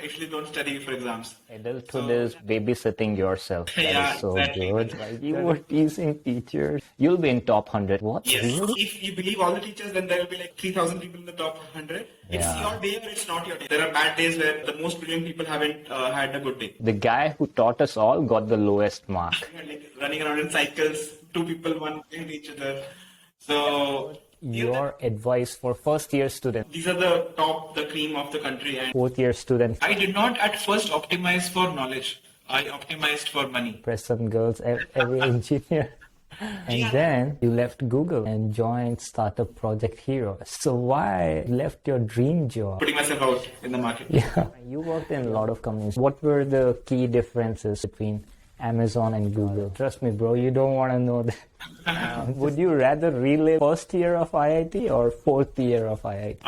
actually don't study for exams. Adulthood is babysitting yourself. That Yeah, is so exactly. good. Like you were teasing teachers. You'll be in top 100. What? Yes. Really? If you believe all the teachers, then there will be like 3,000 people in the top 100. It's Yeah. your day or it's not your day. There are bad days where the most brilliant people haven't had a good day. The guy who taught us all got the lowest mark. Like running around in cycles, two people, one behind each other. So Your advice for first year student, these are the cream of the country. And fourth year student, I did not at first optimize for knowledge. I optimized for money. press some girls, every engineer. And Yeah. then you left Google and joined Startup Project Hero. So why left your dream job? Putting myself out in the market. Yeah, you worked in a lot of companies. What were the key differences between Amazon and Google? Trust me, bro, you don't want to know that. Would you rather relive first year of IIT or fourth year of IIT?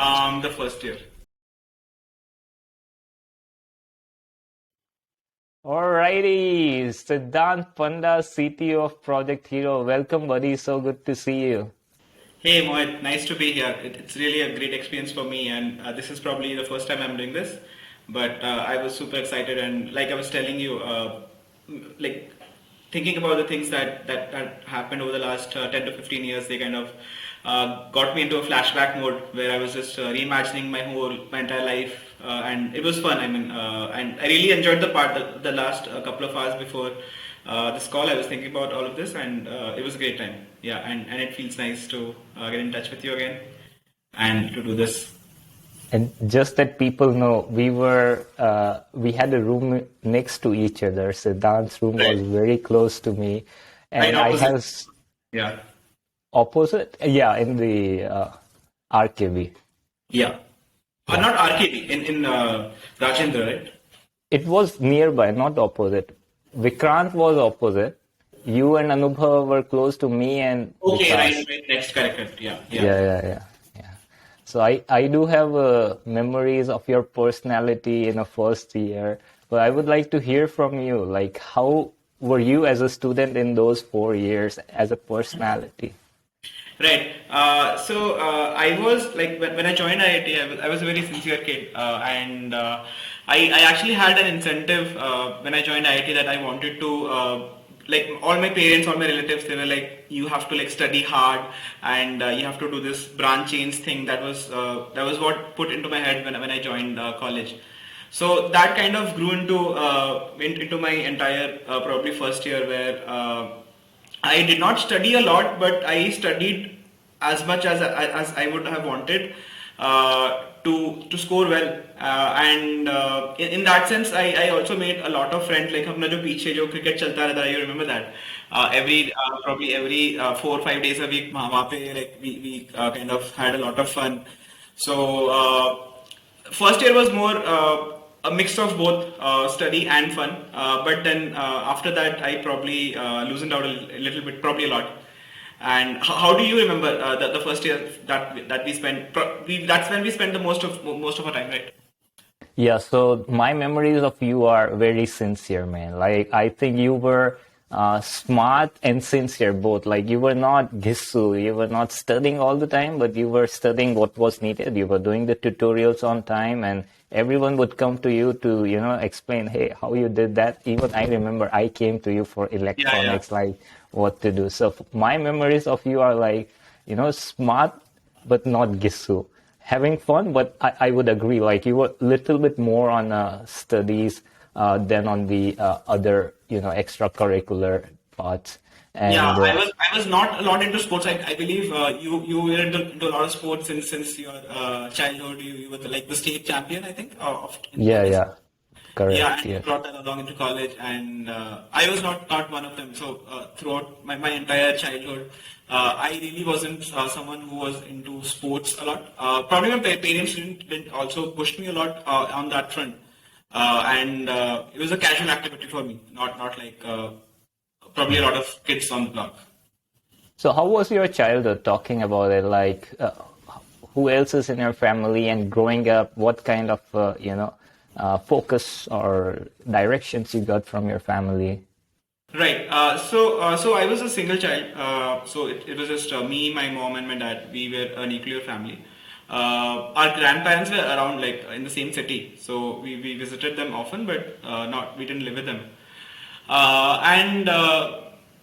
The first year. Alrighty, Sidhant Panda, CTO of Project Hero. Welcome, buddy. So good to see you. Hey Mohit, nice to be here. It's really a great experience for me, and this is probably the first time I'm doing this. But I was super excited, and like I was telling you, like thinking about the things that happened over the last 10 to 15 years, they kind of got me into a flashback mode where I was just reimagining my entire life, and it was fun. I mean, and I really enjoyed the last couple of hours before this call. I was thinking about all of this, and it was a great time. Yeah, and it feels nice to get in touch with you again and to do this. And just that people know, we had a room next to each other. Siddhant's room Right. was very close to me. And Right I opposite. have Yeah, opposite, yeah, in the RKB. yeah. Not RKB in Rajendra, right? It was nearby, not opposite. Vikrant was opposite. You and Anubhav were close to me and Okay, Vikas. right. Next, correct. Yeah. Yeah. So I do have memories of your personality in a first year, but I would like to hear from you. Like, how were you as a student in those 4 years as a personality? Right. So I was like when I joined IIT, I was a very sincere kid, and I actually had an incentive when I joined IIT that I wanted to. Like all my parents, all my relatives, they were like, you have to like study hard and you have to do this branch change thing. That was what put into my head when I joined college. So that kind of grew into my entire probably first year where I did not study a lot, but I studied as much as I would have wanted to score well. And in that sense, I also made a lot of friends. Like अपना जो पीछे जो cricket चलता रहता है, you remember that? Probably every 4 or 5 days a week वहाँ पे like we kind of had a lot of fun. So first year was more a mix of both study and fun. But then after that, I probably loosened out a little bit, probably a lot. And how do you remember the first year that we spent? That's when we spent the most of our time, right? Yeah, so my memories of you are very sincere, man. Like, I think you were smart and sincere both. Like, you were not gissu, you were not studying all the time, but you were studying what was needed. You were doing the tutorials on time, and everyone would come to you to, explain, hey, how you did that. Even I remember I came to you for electronics, like what to do. So my memories of you are like, smart, but not gissu. Having fun, but I would agree, like you were a little bit more on studies than on the other, extracurricular parts. And, yeah, I was not a lot into sports. I believe you were into a lot of sports since your childhood. You were like the state champion, I think. Yeah, correct. Yeah, and Yeah. you brought that along into college, and I was not one of them. So throughout my entire childhood, I really wasn't someone who was into sports a lot. Probably my parents didn't also push me a lot on that front, and it was a casual activity for me, not like probably a lot of kids on the block. So how was your childhood, talking about it? Like, who else is in your family, and growing up, what kind of, focus or directions you got from your family? Right. So I was a single child. So it was just me, my mom, and my dad. We were a nuclear family. Our grandparents were around like in the same city, so we visited them often, but not we didn't live with them. And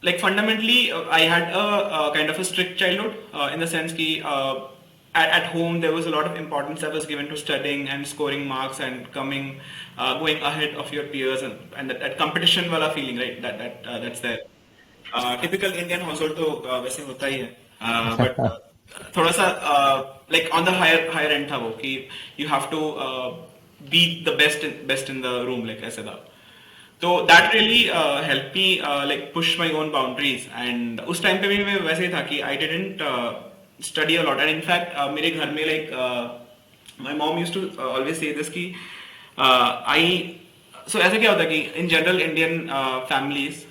like fundamentally, I had a kind of a strict childhood in the sense that at home there was a lot of importance that was given to studying and scoring marks and going ahead of your peers, and that competition wala feeling, right? That's there. Typical Indian household तो वैसे होता ही है, but थोड़ा सा like on the higher end था वो कि you have to be the best in the room, like ऐसे था. तो that really helped me like push my own boundaries. And उस time पे भी मैं वैसे ही था कि I didn't study a lot. And in fact मेरे घर में like my mom used to always say this कि I so ऐसा क्या होता है कि in general Indian families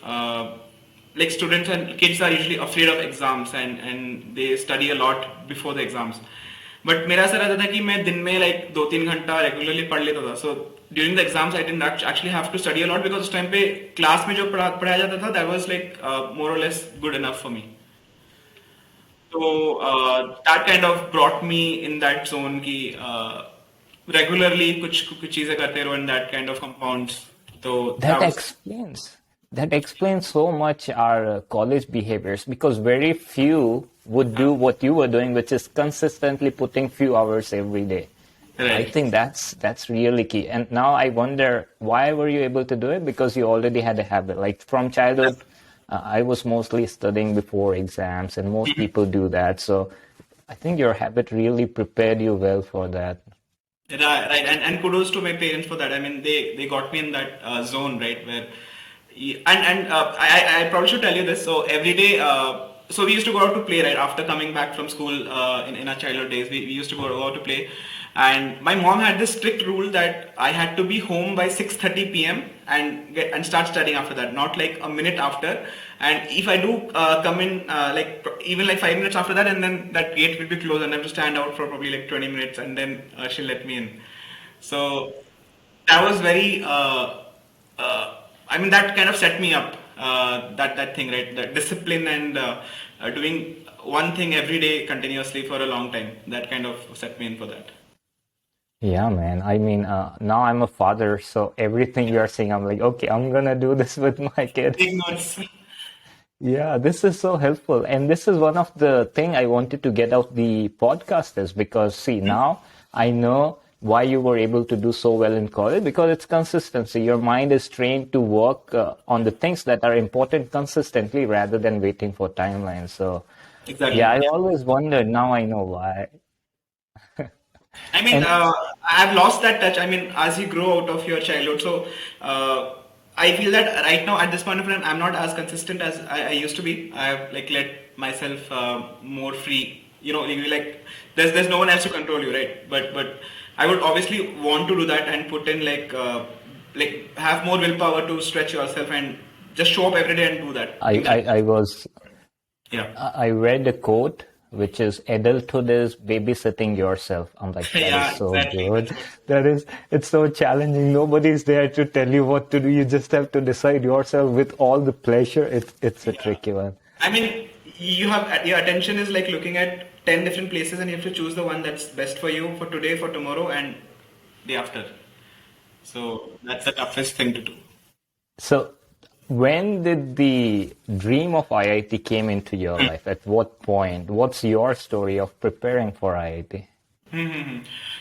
like students and kids are usually afraid of exams, and they study a lot before the exams. But मेरा ऐसा रहता था कि मैं दिन में लाइक 2-3 घंटा रेगुलरली पढ़ लेता था. So during the exams I didn't actually have to study a lot, because उस टाइम पे क्लास में जो पढ़ाया जाता था that was like more or less good enough for me. तो that kind of brought me in that zone की regularly कुछ चीजें करते रहो, and that kind of compounds. तो That explains so much our college behaviors, because very few would do what you were doing, which is consistently putting few hours every day. right. I think that's really key. And now I wonder, why were you able to do it? Because you already had a habit. Like from childhood, I was mostly studying before exams, and most people do that. So I think your habit really prepared you well for that. Right, and kudos to my parents for that. I mean, they got me in that zone, right, where, and I probably should tell you this. So every day, so we used to go out to play, right, after coming back from school in our childhood days. We used to go out to play, and my mom had this strict rule that I had to be home by 6:30 p.m. and start studying after that, not like a minute after. And if I do come in like even like 5 minutes after that, and then that gate will be closed, and I have to stand out for probably like 20 minutes, and then she'll let me in. So that was very I mean, that kind of set me up, that thing, right, that discipline, and doing one thing every day continuously for a long time, that kind of set me in for that. Yeah, man. I mean, now I'm a father, so everything you are saying, I'm like, okay, I'm gonna do this with my kid. Big notes. Yeah, this is so helpful. And this is one of the thing I wanted to get out the podcast is because, see, now I know why you were able to do so well in college, because it's consistency. Your mind is trained to work on the things that are important consistently rather than waiting for timelines. So, Exactly. yeah, I always wondered. Now I know why. I mean, I've lost that touch. I mean, as you grow out of your childhood, so I feel that right now at this point of time, I'm not as consistent as I used to be. I have like let myself more free. You know, like there's no one else to control you, right? But I would obviously want to do that and put in like have more willpower to stretch yourself and just show up every day and do that. I read a quote which is, adulthood is babysitting yourself. I'm like, that is so good. It's so challenging. Nobody's there to tell you what to do. You just have to decide yourself with all the pleasure. It's a tricky one. I mean, your attention is like looking at 10 different places, and you have to choose the one that's best for you for today, for tomorrow, and day after. So that's the toughest thing to do. So when did the dream of IIT came into your life? At what point? What's your story of preparing for IIT?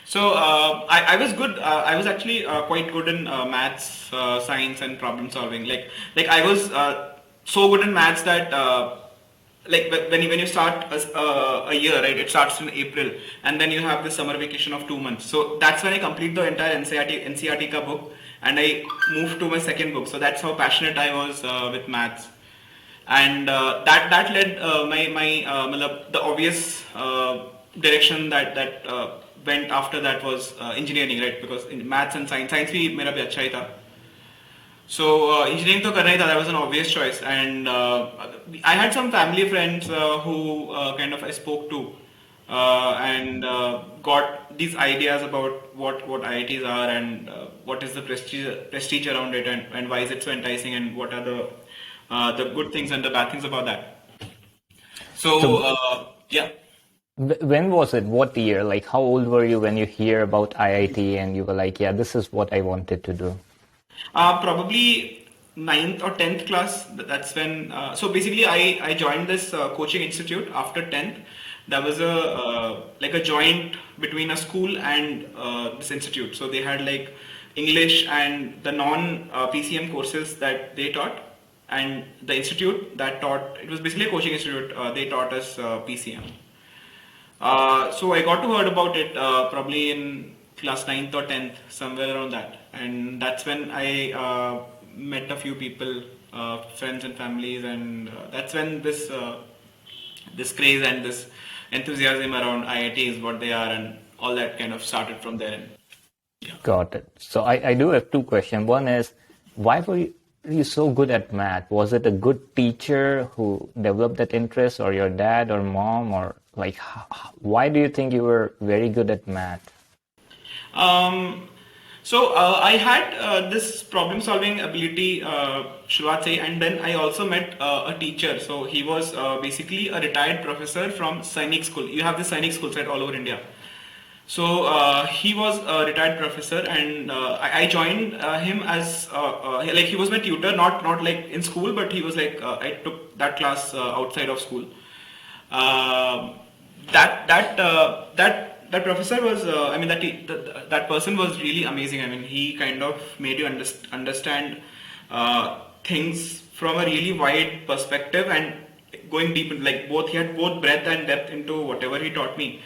So I was good. I was actually quite good in maths, science, and problem solving. Like I was so good in maths that like when you start a year, right? It starts in April, and then you have the summer vacation of 2 months. So that's when I complete the entire NCERT ka book, and I moved to my second book. So that's how passionate I was with maths, and that led the obvious direction that went after that was engineering, right? Because in maths and science भी मेरा भी अच्छा ही था. So engineering तो करना ही था. That was an obvious choice, and I had some family friends who kind of I spoke to and got these ideas about what IITs are, and what is the prestige around it, and why is it so enticing, and what are the good things and the bad things about that. So yeah. When was it? What year? Like, how old were you when you hear about IIT and you were like, yeah, this is what I wanted to do? Probably ninth or 10th class. That's when. So basically, I joined this coaching institute after 10th. That was a like a joint between a school and this institute. So they had like English and the non PCM courses that they taught, and the institute that taught. It was basically a coaching institute. They taught us PCM. So I got to heard about it probably in class ninth or 10th, somewhere around that. And that's when I met a few people, friends and families, and that's when this craze and this enthusiasm around IIT is what they are, and all that kind of started from there. And, yeah. Got it. So I do have two questions. One is, why were you so good at math? Was it a good teacher who developed that interest, or your dad or mom, or like, why do you think you were very good at math? So I had this problem-solving ability, Shruvat say, and then I also met a teacher. So he was basically a retired professor from Sainik School. You have the Sainik schools right all over India. So he was a retired professor, and I joined him as like he was my tutor, not like in school, but he was like I took that class outside of school. Uh, that professor was I mean that person was really amazing. I mean he kind of made you understand things from a really wide perspective and going deep in, like both he had both breadth and depth into whatever he taught me.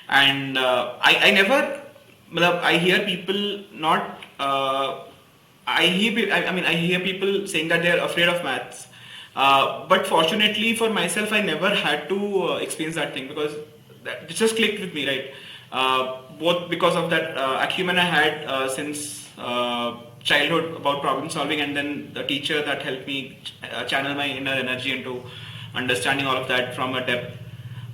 And I never I hear people not I hear people saying that they are afraid of maths. But fortunately for myself, I never had to experience that thing, because it just clicked with me, right? Both because of that acumen I had since childhood about problem solving, and then the teacher that helped me channel my inner energy into understanding all of that from a depth.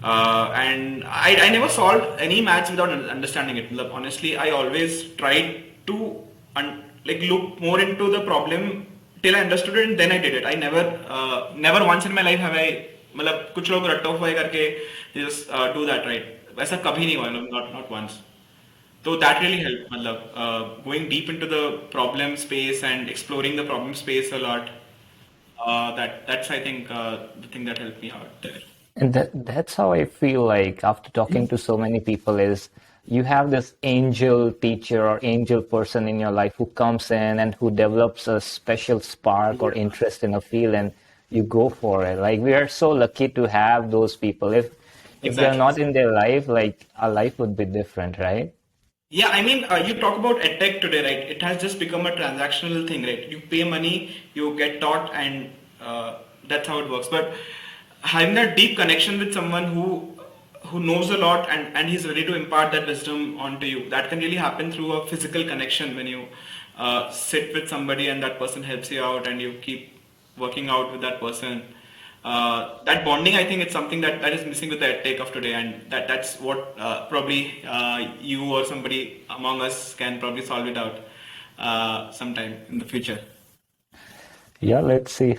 And I never solved any maths without understanding it. Honestly, I always tried to like look more into the problem till I understood it, and then I did it. I never once in my life have I मतलब कुछ लोग रट्टा हुआ करके just do that, right? वैसा कभी नहीं हुआ, not once. So that really helped, going deep into the problem space and exploring the problem space a lot. That's I think the thing that helped me out there. And that's how I feel like after talking to so many people is you have this angel teacher or angel person in your life who comes in and who develops a special spark or interest in a field, and you go for it. Like, we are so lucky to have those people. If they're not in their life, like, our life would be different, right? Yeah, I mean, you talk about edtech today, right? It has just become a transactional thing, right? You pay money, you get taught, and that's how it works. But having that deep connection with someone who knows a lot and he's ready to impart that wisdom onto you, that can really happen through a physical connection when you sit with somebody and that person helps you out and you keep working out with that person. That bonding, I think it's something that is missing with the edtech of today, and that's what probably you or somebody among us can probably solve it out sometime in the future. Yeah, let's see.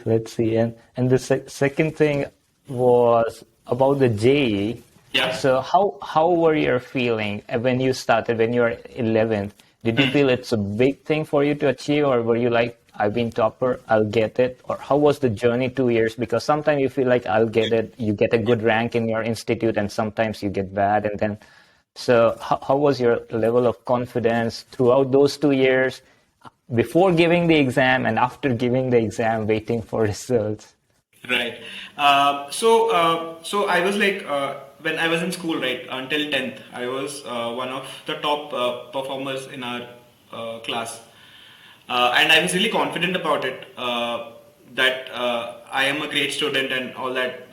And the second thing was about the JE. Yeah. So how were you feeling when you started, when you were 11th? Did you feel it's a big thing for you to achieve, or were you like, I've been topper, I'll get it? Or how was the journey 2 years? Because sometimes you feel like I'll get it, you get a good rank in your institute, and sometimes you get bad. And then, so how was your level of confidence throughout those 2 years, before giving the exam and after giving the exam, waiting for results? Right. So I was like, when I was in school, right, until 10th, I was one of the top performers in our class. And I was really confident about it, that I am a great student and all that,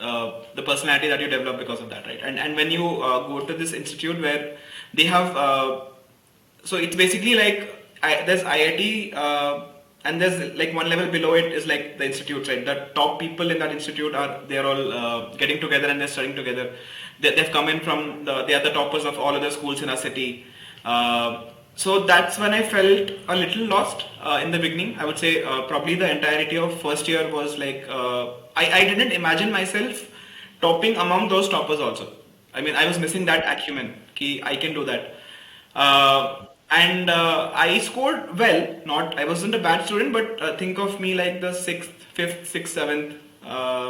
the personality that you develop because of that, right? And when you go to this institute where they have, so it's basically like, there's IIT, and there's like one level below it is like the institute, right? The top people in that institute they're all getting together and they're studying together. They've come in from they are the toppers of all other schools in our city. So that's when I felt a little lost in the beginning. I would say probably the entirety of first year was like, I didn't imagine myself topping among those toppers also. I mean, I was missing that acumen. Ki I can do that. And I scored well. Not, I wasn't a bad student, but think of me like the sixth, fifth, sixth, seventh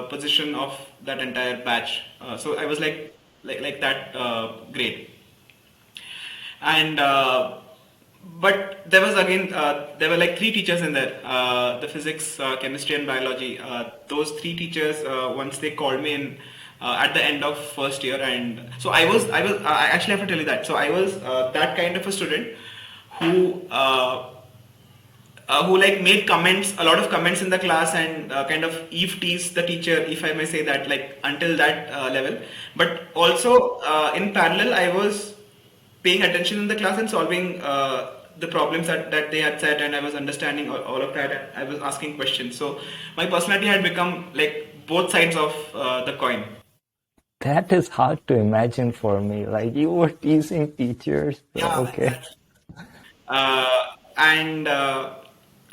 position of that entire batch. So I was like that grade. And but there was again there were like three teachers in there, the physics, chemistry and biology. Those three teachers, once they called me in at the end of first year, and so I was I actually have to tell you that. So I was that kind of a student who who like made comments, a lot of comments in the class, and kind of eve teased the teacher, if I may say that, like until that level. But also in parallel, I was paying attention in the class and solving the problems that they had said, and I was understanding all of that, and I was asking questions. So my personality had become like both sides of the coin. That is hard to imagine for me. Like you were teasing teachers. So, Yeah, okay. exactly. And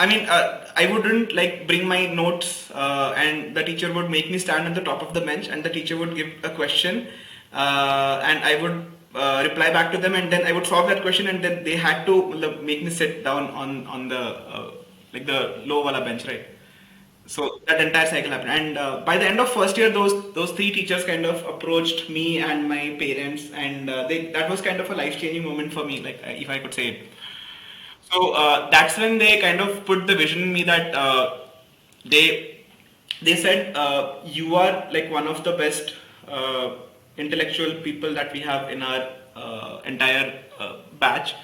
I mean, I wouldn't like bring my notes, and the teacher would make me stand on the top of the bench, and the teacher would give a question, and I would reply back to them, and then I would solve that question, and then they had to make me sit down on the like the low wala bench, right? So that entire cycle happened, and by the end of first year, those three teachers kind of approached me and my parents, and they that was kind of a life changing moment for me, like if I could say it. So that's when they kind of put the vision in me that they they said, you are like one of the best intellectual people that we have in our entire batch,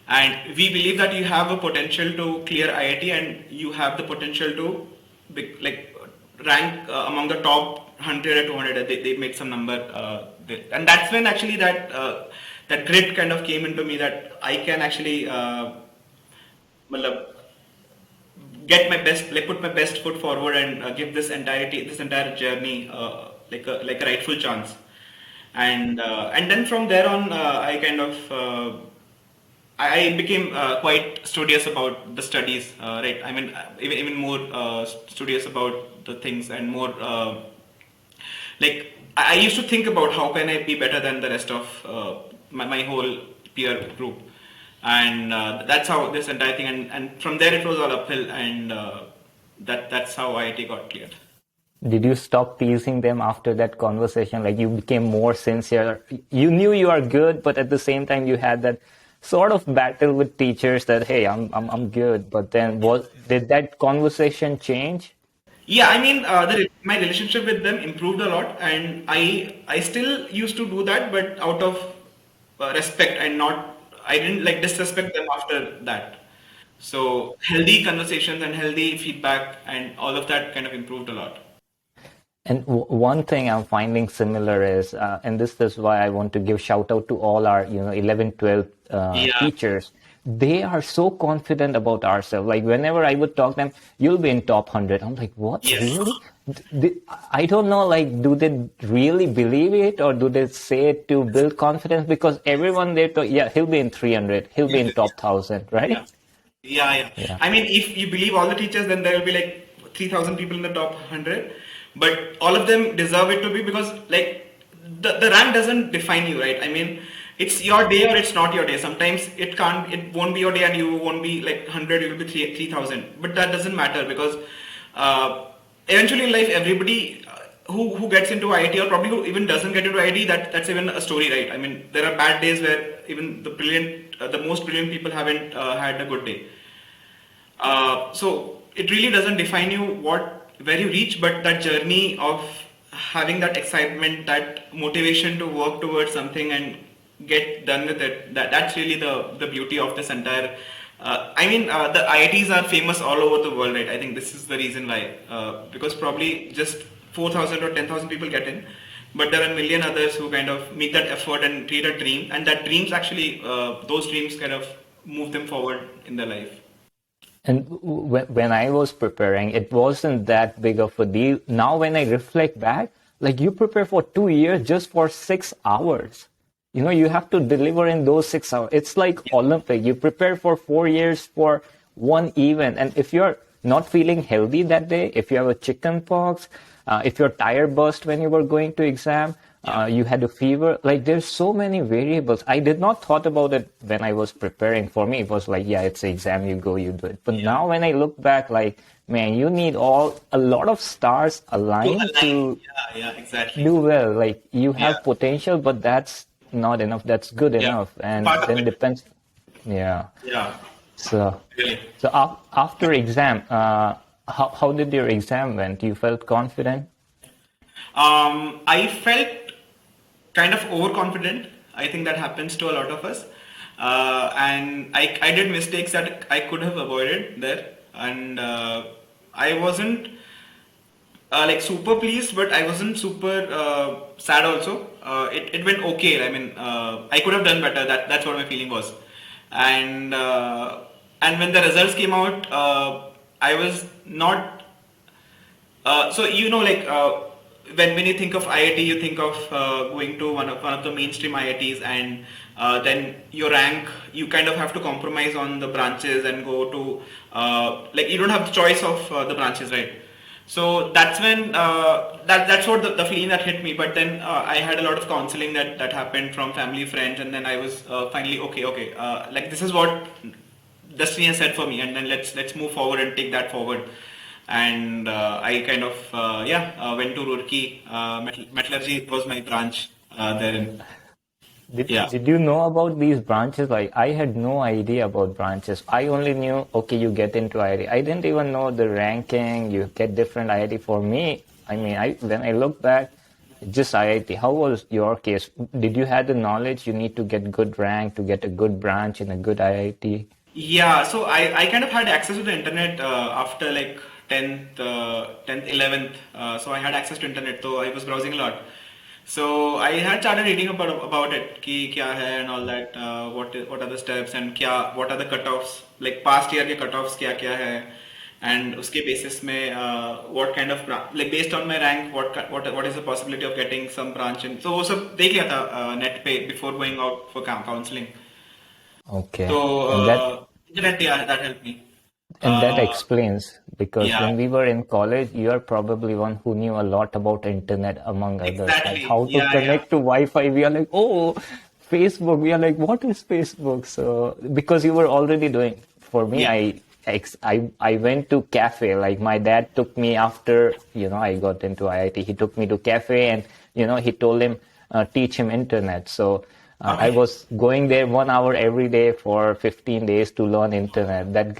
and we believe that you have a potential to clear IIT, and you have the potential to like rank among the top 100 or 200. They made some number, and that's when actually that grit kind of came into me, that I can actually matlab, get my best, like put my best foot forward, and give this entire journey like a rightful chance. And then from there on, I kind of I became quite studious about the studies, right? I mean, even more studious about the things, and more like I used to think about how can I be better than the rest of my whole peer group, and that's how this entire thing. And from there, it was all uphill, and that's how IIT got cleared. Did you stop teasing them after that conversation? Like you became more sincere. You knew you are good, but at the same time you had that sort of battle with teachers that hey, I'm good. But then did that conversation change? Yeah, I mean, my relationship with them improved a lot, and I still used to do that, but out of respect, and not, I didn't like disrespect them after that. So healthy conversations and healthy feedback and all of that kind of improved a lot. And one thing I'm finding similar is, and this is why I want to give shout out to all our, 11, 12 Yeah. teachers. They are so confident about ourselves. Like whenever I would talk to them, you'll be in top 100. I'm like, what? Yes. Really? I don't know, like, do they really believe it or do they say it to build confidence? Because everyone they talk, yeah, he'll be in 300. He'll be in top 1,000, Yeah. right? Yeah, yeah. Yeah. I mean, if you believe all the teachers, then there will be like 3,000 people in the top 100. But all of them deserve it to be, because like the rank doesn't define you, right? I mean, it's your day or it's not your day. Sometimes it won't be your day, and you won't be like 100, you will be 3,000. But that doesn't matter, because eventually in life, everybody who gets into IIT, or probably who even doesn't get into IIT, that's even a story, right? I mean, there are bad days where even the most brilliant people haven't had a good day. So it really doesn't define you where you reach, but that journey of having that excitement, that motivation to work towards something and get done with it. That's really the beauty of this entire. I mean, the IITs are famous all over the world, right? I think this is the reason why, because probably just 4,000 or 10,000 people get in, but there are a million others who kind of make that effort and create a dream, and that dreams actually, those dreams kind of move them forward in their life. And when I was preparing, it wasn't that big of a deal. Now, when I reflect back, like you prepare for 2 years just for 6 hours. You have to deliver in those 6 hours. It's like Olympic. You prepare for 4 years for one event. And if you're not feeling healthy that day, if you have a chicken pox, if your tire burst when you were going to exam, Yeah. You had a fever. Like there's so many variables. I did not thought about it when I was preparing. For me, it was like, yeah, it's an exam, you go, you do it. But Yeah. now when I look back, like, man, you need a lot of stars To aligned align. to Yeah. Yeah. Exactly. do well. Like you Yeah. have potential, but that's not enough. That's good Yeah. enough. And Part of then it. depends. Yeah. Yeah. So, Really. after exam, how did your exam went? You felt confident? I felt kind of overconfident. I think that happens to a lot of us. And I did mistakes that I could have avoided there. And I wasn't like super pleased, but I wasn't super sad also. It went okay. I mean, I could have done better. That's what my feeling was. And and when the results came out, I was not so like when you think of IIT, you think of going to one of the mainstream IITs, and then your rank, you kind of have to compromise on the branches and go to like you don't have the choice of the branches, right? So that's when that's what the feeling that hit me. But then I had a lot of counseling that happened from family, friends, and then I was finally okay, like this is what destiny has said for me, and then let's move forward and take that forward. And I kind of went to Roorkee. Metallurgy was my branch therein. Yeah. Did you know about these branches? Like I had no idea about branches. I only knew, okay, you get into IIT. I didn't even know the ranking. You get different IIT. For me, I mean, when I look back, just IIT. How was your case? Did you have the knowledge you need to get good rank to get a good branch in a good IIT? Yeah, so I kind of had access to the internet after like 10th, 11th. So I had access to internet, so I was browsing a lot. So I had started reading about it, ki kya hai and all that, what are the steps and what are the cutoffs, like past year ke cutoffs kya hai, and uske basis mein what kind of like based on my rank, what is the possibility of getting some branch in. So वो सब देख लिया था net पे before going out for counseling. Okay. So And that internet, yeah, that helped me. And that Uh, explains because yeah, when we were in college, you are probably one who knew a lot about internet among others, like exactly. how to Yeah, yeah, connect to Wi-Fi. We are like, oh, Facebook. We are like, what is Facebook? So because you were already doing. For me, yeah. I went to cafe. Like my dad took me after I got into IIT. He took me to cafe and he told him teach him internet. So. I Okay. was going there 1 hour every day for 15 days to learn internet. That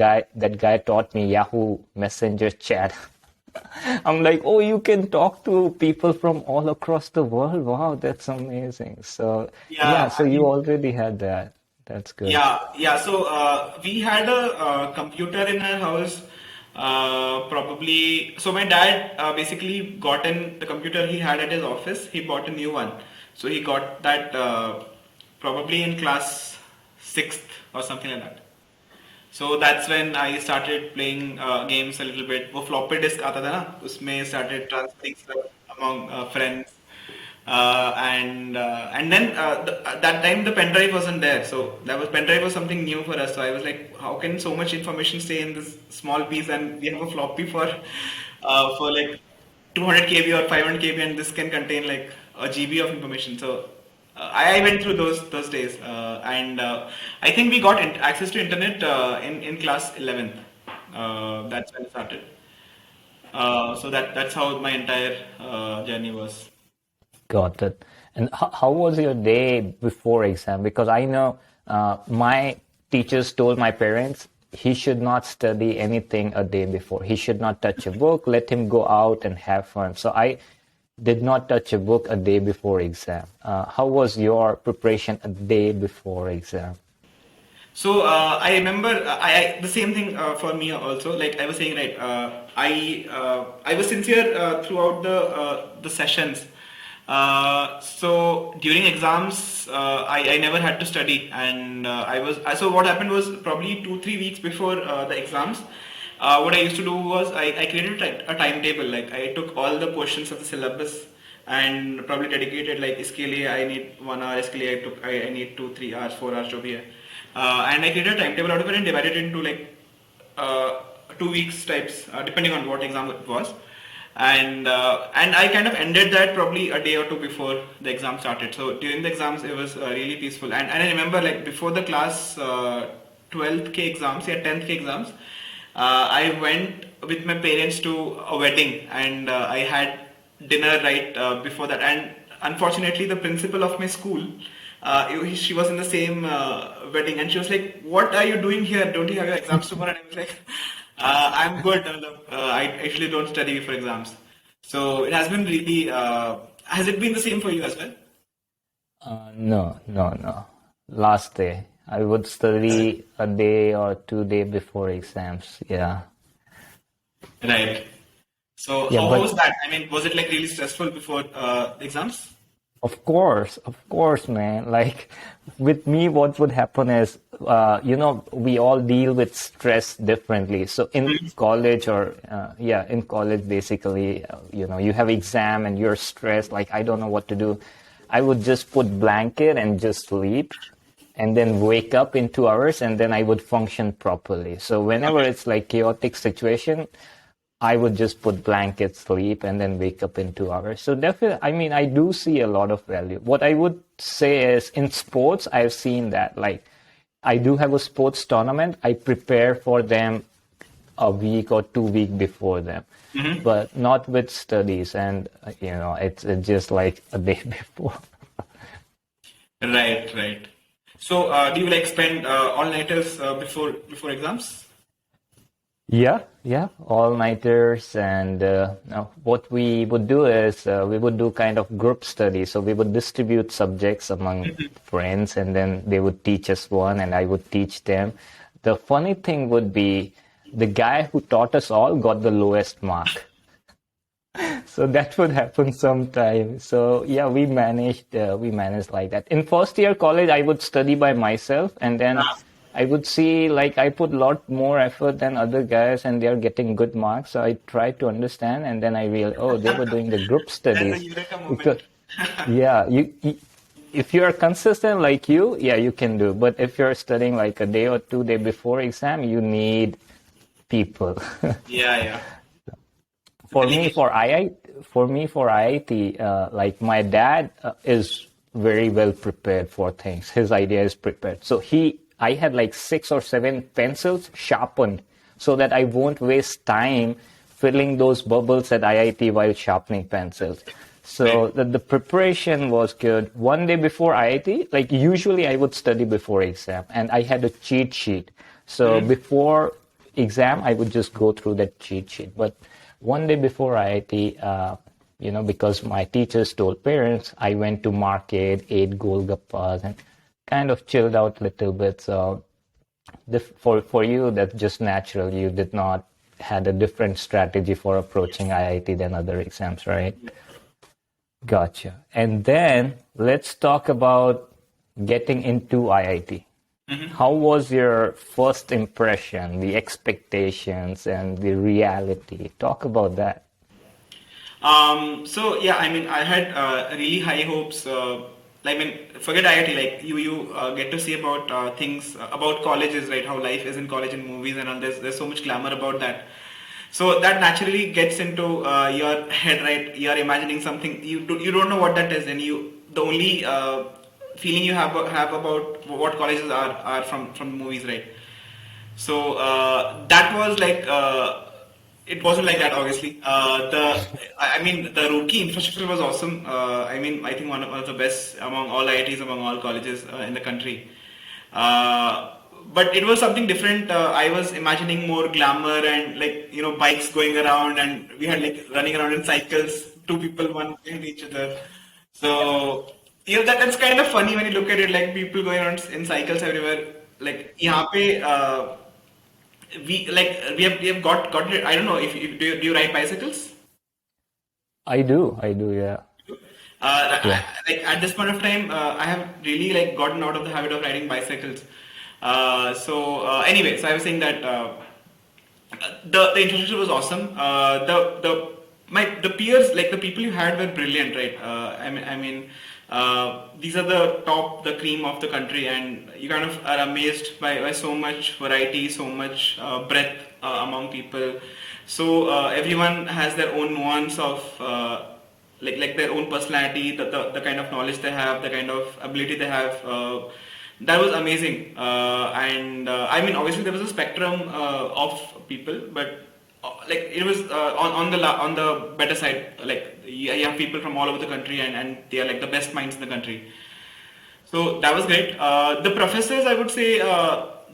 guy taught me Yahoo Messenger chat. I'm like, oh, you can talk to people from all across the world. Wow, that's amazing. So yeah, Yeah, so I you mean, already had that. That's good. yeah. So we had a computer in our house. Probably. So my dad basically got in the computer he had at his office. He bought a new one. So he got that probably in class sixth or something like that. So that's when I started playing games a little bit. वो floppy disk आता था ना, उसमें started transferring stuff among friends, and then that time the pen drive wasn't there. So that was pen drive was something new for us. So I was like, how can so much information stay in this small piece? And we have a floppy for like 200 KB or 500 KB, and this can contain like a GB of information. So I went through those days, and I think we got access to internet in class 11th. That's when it started. So that's how my entire journey was. Got it. And how was your day before exam? Because I know my teachers told my parents he should not study anything a day before. He should not touch a book. Let him go out and have fun. So I did not touch a book a day before exam. How was your preparation a day before exam? So I remember the same thing for me also. Like I was saying, right? I was sincere throughout the sessions. So during exams, I never had to study, and so what happened was probably 2 3 weeks before the exams. What I used to do was I created a timetable. Like I took all the portions of the syllabus and probably dedicated like इसके लिए I need 1 hour, इसके लिए I need 2 3 hours, 4 hours जो भी है. And I created a timetable out of it and divided it into like 2 weeks types depending on what exam it was. and I kind of ended that probably a day or two before the exam started. So during the exams, it was really peaceful. And I remember like before the class 12th K exams, yeah, 10th K exams, I went with my parents to a wedding, and I had dinner right before that. And unfortunately, the principal of my school, she was in the same wedding, and she was like, "What are you doing here? Don't you have your exams tomorrow?" And I was like, "I'm good. I actually don't study for exams." So it has been really. Has it been the same for you as well? No, no, no. Last day. I would study a day or 2 day before exams. Yeah. Right. So Yeah, how but was that? I mean, was it like really stressful before the exams? of course, man. Like with me, what would happen is, we all deal with stress differently. So in college in college, basically, you have exam and you're stressed. Like, I don't know what to do. I would just put blanket and just sleep and then wake up in 2 hours and then I would function properly. So whenever Okay. it's like chaotic situation, I would just put blanket, sleep, and then wake up in 2 hours. So definitely, I mean, I do see a lot of value. What I would say is in sports, I've seen that. Like, I do have a sports tournament. I prepare for them a week or 2 week before them, but not with studies. And, it's just like a day before. Right, right. So, do you like spend all-nighters before exams? Yeah, all-nighters. And now what we would do is we would do kind of group study. So we would distribute subjects among friends, and then they would teach us one, and I would teach them. The funny thing would be the guy who taught us all got the lowest mark. So that would happen sometime. So yeah, we managed like that. In first year college, I would study by myself, and then Ah, I would see like I put a lot more effort than other guys, and they are getting good marks. So I tried to understand, and then I realized, oh, they were doing the group that's a studies. eureka Because moment. yeah, if you are consistent like yeah, you can do. But if you're studying like a day or 2 day before exam, you need people. Yeah, yeah. For me, Delegation. for IIT, like my dad is very well prepared for things. His idea is prepared. So I had like 6 or 7 pencils sharpened so that I won't waste time filling those bubbles at IIT while sharpening pencils. So Right. the preparation was good. One day before IIT, like usually I would study before exam, and I had a cheat sheet. So before exam, I would just go through that cheat sheet. But one day before IIT, because my teachers told parents, I went to market, ate golgappas, and kind of chilled out a little bit. So for you, that's just natural. You did not had a different strategy for approaching IIT than other exams, right? Gotcha. And then let's talk about getting into IIT. How was your first impression, the expectations, and the reality? Talk about that. So yeah, I mean, I had really high hopes. I mean, forget IIT. Like you get to see about things about colleges, right? How life is in college in movies and all. There's so much glamour about that. So that naturally gets into your head, right? You're imagining something you don't know what that is, and the only feeling you have about what colleges are from the movies, right? So that was like it wasn't like that obviously. I mean the Roorkee infrastructure was awesome. I mean I think one of the best among all IITs, among all colleges in the country. Uh, but it was something different. I was imagining more glamour and like bikes going around, and we had like running around in cycles, two people one behind each other. So that's kind of funny when you look at it, like people going around in cycles everywhere. Like यहाँ पे we have got it. I don't know if do you ride bicycles? I do, yeah. Yeah. Like at this point of time, I have really like gotten out of the habit of riding bicycles. So I was saying that the infrastructure was awesome. The peers, like the people you had, were brilliant, right? These are the cream of the country, and you kind of are amazed by so much variety, so much breadth among people. So everyone has their own nuance of like their own personality, the kind of knowledge they have, the kind of ability they have. That was amazing, and I mean, obviously there was a spectrum of people, but like it was on the better side. Like you have people from all over the country, and they are like the best minds in the country. So that was great. The professors, I would say,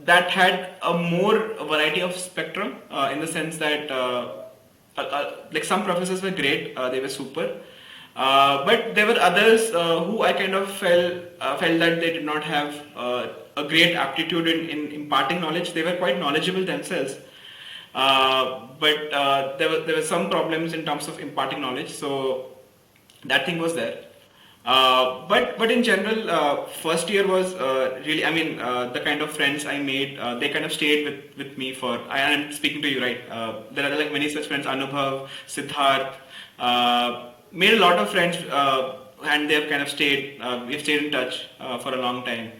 that had a more variety of spectrum in the sense that like some professors were great, they were super, but there were others who I kind of felt that they did not have a great aptitude in imparting knowledge. They were quite knowledgeable themselves, but there were some problems in terms of imparting knowledge. So that thing was there. But in general, first year was really, I mean, the kind of friends I made, they kind of stayed with me for, I am speaking to you, right? There are like many such friends, Anubhav, Sidharth, made a lot of friends, and they've kind of stayed, we've stayed in touch for a long time.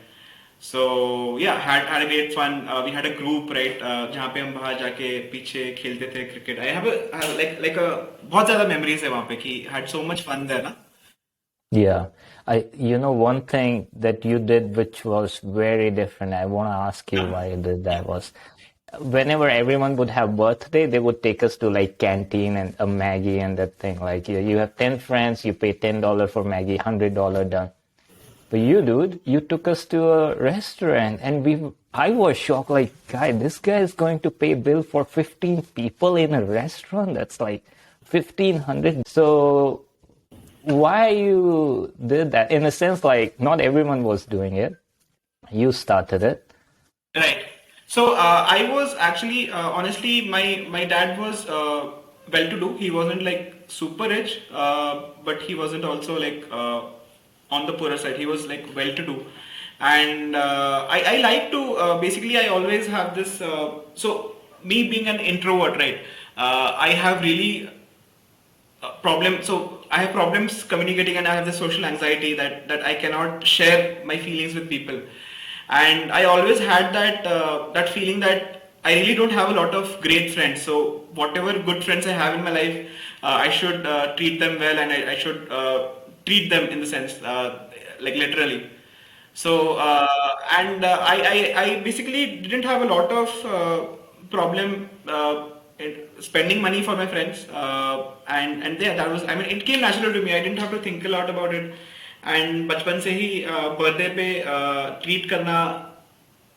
So yeah, had a great fun. We had a group, right? जहाँ पे हम बाहर जाके पीछे खेलते थे cricket. I have like a बहुत ज़्यादा memories है वहाँ पे कि had so much fun there ना. Yeah. One thing that you did which was very different, I want to ask you why you did that, was whenever everyone would have birthday, they would take us to like canteen and a Maggie and that thing. Like you have 10 friends, you pay $10 for Maggie, $100 done. But you, dude, you took us to a restaurant and I was shocked, like, guy, this guy is going to pay bill for 15 people in a restaurant. That's like 1,500. So why you did that? In a sense, like, not everyone was doing it. You started it. Right. So I was actually, honestly, my dad was well-to-do. He wasn't like super rich, but he wasn't also like on the poorer side. He was like well-to-do, and I like to basically I always have this. So me being an introvert, right? I have really problem. So I have problems communicating, and I have the social anxiety that I cannot share my feelings with people. And I always had that feeling that I really don't have a lot of great friends. So whatever good friends I have in my life, I should treat them well, and I should treat them in the sense like literally. So I basically didn't have a lot of problem in spending money for my friends, and yeah, that was, I mean, it came natural to me. I didn't have to think a lot about it. And बचपन से ही birthday पे treat करना,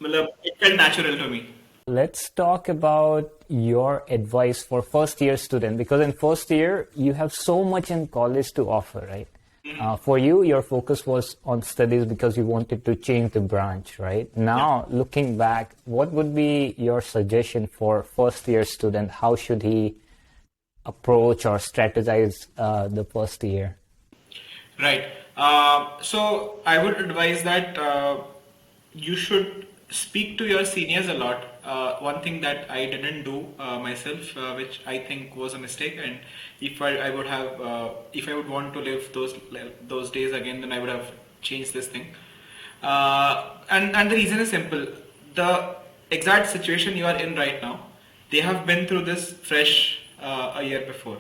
मतलब it felt natural to me. Let's talk about your advice for first year student, because in first year you have so much in college to offer, right? For you, your focus was on studies because you wanted to change the branch, right? Now, looking back, what would be your suggestion for first year student? How should he approach or strategize the first year? Right. So I would advise that you should speak to your seniors a lot. One thing that I didn't do myself, which I think was a mistake, and if I would have, if I would want to live those days again, then I would have changed this thing. And the reason is simple: the exact situation you are in right now, they have been through this fresh a year before,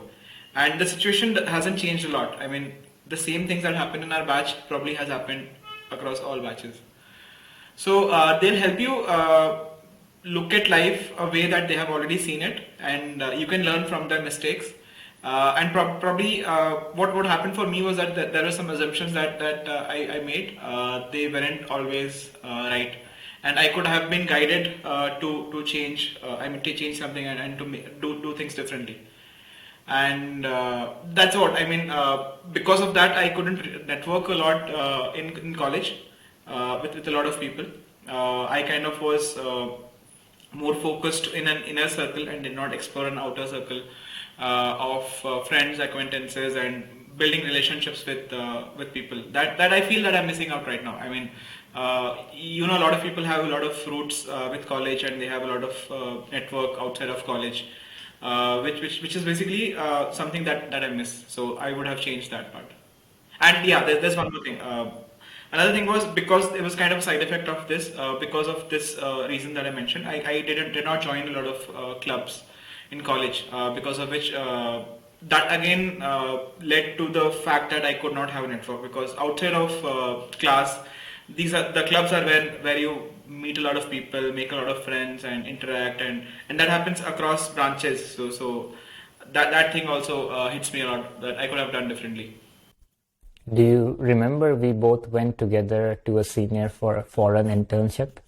and the situation hasn't changed a lot. I mean, the same things that happened in our batch probably has happened across all batches. So they'll help you look at life a way that they have already seen it, and you can learn from their mistakes. And probably what happened for me was that there were some assumptions that I made. They weren't always right, and I could have been guided to change. To change something and to do things differently. And that's what I mean. Because of that, I couldn't network a lot in college with a lot of people. I kind of was more focused in an inner circle and did not explore an outer circle of friends, acquaintances, and building relationships with people. That I feel that I'm missing out right now. I mean, a lot of people have a lot of roots with college, and they have a lot of network outside of college. Which is basically something that I miss. So I would have changed that part. And yeah, there's one more thing. Another thing was, because it was kind of a side effect of this, because of this reason that I mentioned, I did not join a lot of clubs in college, because of which that again led to the fact that I could not have a network, because outside of class, these are the clubs are where you meet a lot of people, make a lot of friends, and interact, and that happens across branches. So that thing also hits me a lot, that I could have done differently. Do you remember we both went together to a senior for a foreign internship?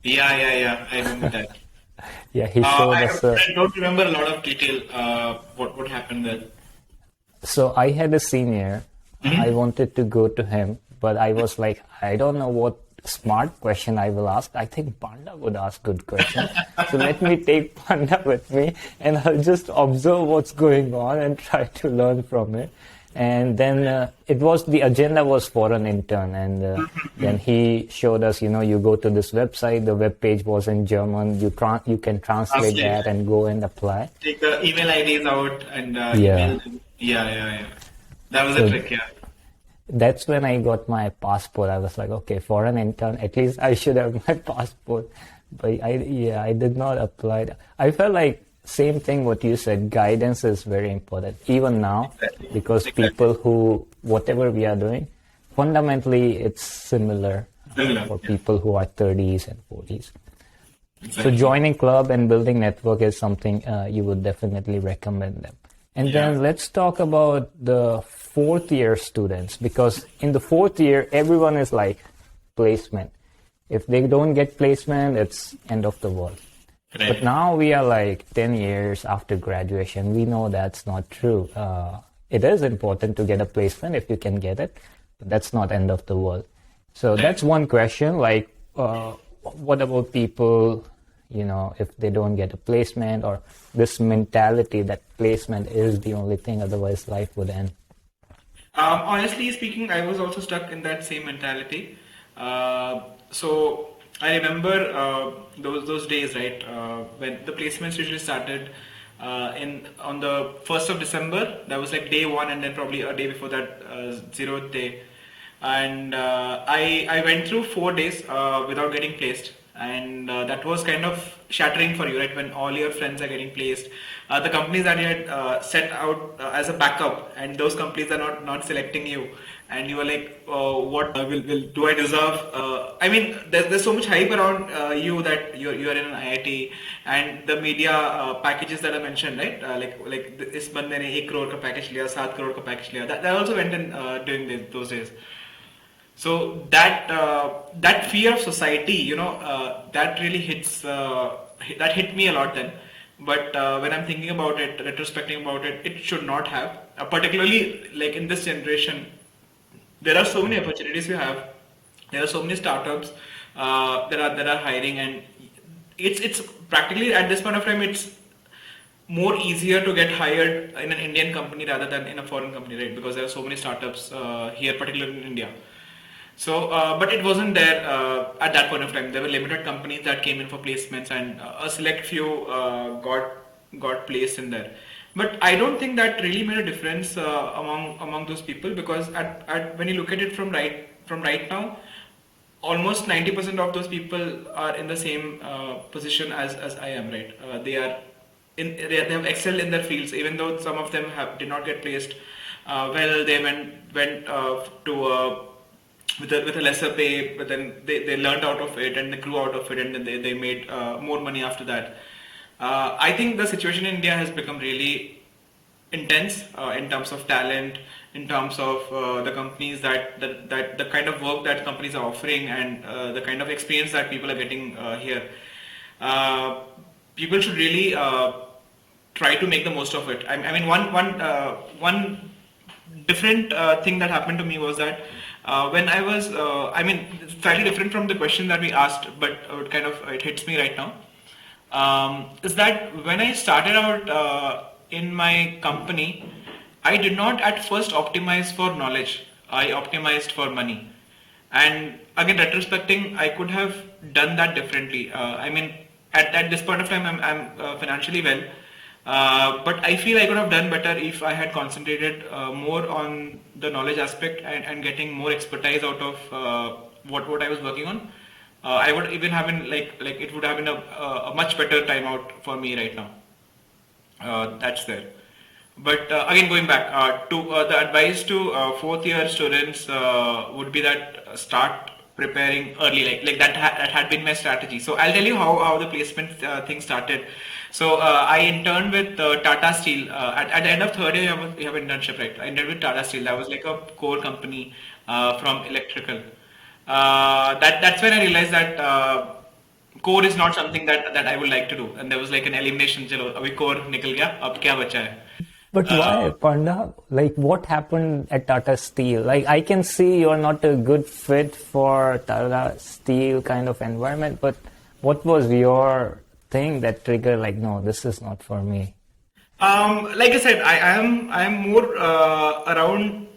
Yeah. I remember that. Yeah, he showed us a. I don't remember a lot of detail. What happened there? So I had a senior. I Mm-hmm. wanted to go to him, but I was like, I don't know what smart question I will ask. I think Panda would ask good questions. So let me take Panda with me and I'll just observe what's going on and try to learn from it. And then the agenda was for an intern. And then he showed us, you go to this website, the web page was in German. You can translate Translate. that and go and apply. Take the email IDs out and Yeah. email them. Yeah. That was a So trick, yeah. that's when I got my passport. I was like, okay, for an intern, at least I should have my passport. But I did not apply. I felt like same thing what you said. Guidance is very important, even now, because Exactly. people who whatever we are doing, fundamentally it's similar Similar, for yeah. people who are 30s and 40s. So Exactly. joining club and building network is something you would definitely recommend them. And Yeah. then let's talk about the fourth year students, because in the fourth year, everyone is like placement. If they don't get placement, it's end of the world. But Right. now we are like 10 years after graduation. We know that's not true. It is important to get a placement if you can get it, but that's not end of the world. So that's one question. Like, what about people, if they don't get a placement, or this mentality that placement is the only thing, otherwise life would end? Honestly speaking, I was also stuck in that same mentality. So I remember those days, right, when the placements usually started in on the 1st of December. That was like day one, and then probably a day before that, 0th day. And I went through 4 days without getting placed, and that was kind of shattering for you, right? When all your friends are getting placed, the companies that you had set out as a backup, and those companies are not selecting you, and you are like, what will do I deserve? I mean, there's so much hype around you that you're in an IIT, and the media packages that I mentioned, right? Like इस बंदे ने 1 crore का package लिया, 7 crore का package लिया. That also went in during those days. So that fear of society, that really that hit me a lot then. But when I'm thinking about it, retrospecting about it, it should not have. Particularly like in this generation, there are so many opportunities you have. There are so many startups that are hiring, and it's practically at this point of time, it's more easier to get hired in an Indian company rather than in a foreign company, right? Because there are so many startups here, particularly in India. So, but it wasn't there at that point of time. There were limited companies that came in for placements, and a select few got placed in there. But I don't think that really made a difference among those people, because when you look at it from right now, almost 90% of those people are in the same position as I am, right? They have excelled in their fields, even though some of them did not get placed. Well, they went to with a lesser pay, but then they learned out of it and they grew out of it, and then they made more money after that. I think the situation in India has become really intense in terms of talent, in terms of the companies that the kind of work that companies are offering, and the kind of experience that people are getting here. People should really try to make the most of it. I mean, one different thing that happened to me was that when I was, I mean, slightly different from the question that we asked, but it hits me right now. Is that when I started out in my company, I did not at first optimize for knowledge. I optimized for money. And again, retrospecting, I could have done that differently. I mean, at this point of time, I'm financially well. But I feel I could have done better if I had concentrated more on the knowledge aspect, and getting more expertise out of what I was working on. I would even have been like it would have been a much better time out for me right now. That's there. But again, going back to the advice to fourth year students would be that start preparing early, that had been my strategy. So I'll tell you how the placement thing started. So I interned with Tata Steel. At the end of third year, you have internship, right? I interned with Tata Steel. That was like a core company from electrical. That's when I realized that core is not something that I would like to do. And there was like an elimination. चलो अभी core निकल गया, अब क्या बचा है? But why, Panda? Like, what happened at Tata Steel? Like, I can see you're not a good fit for Tata Steel kind of environment, but what was your thing that triggered, like, no, this is not for me? Like I said, I am more around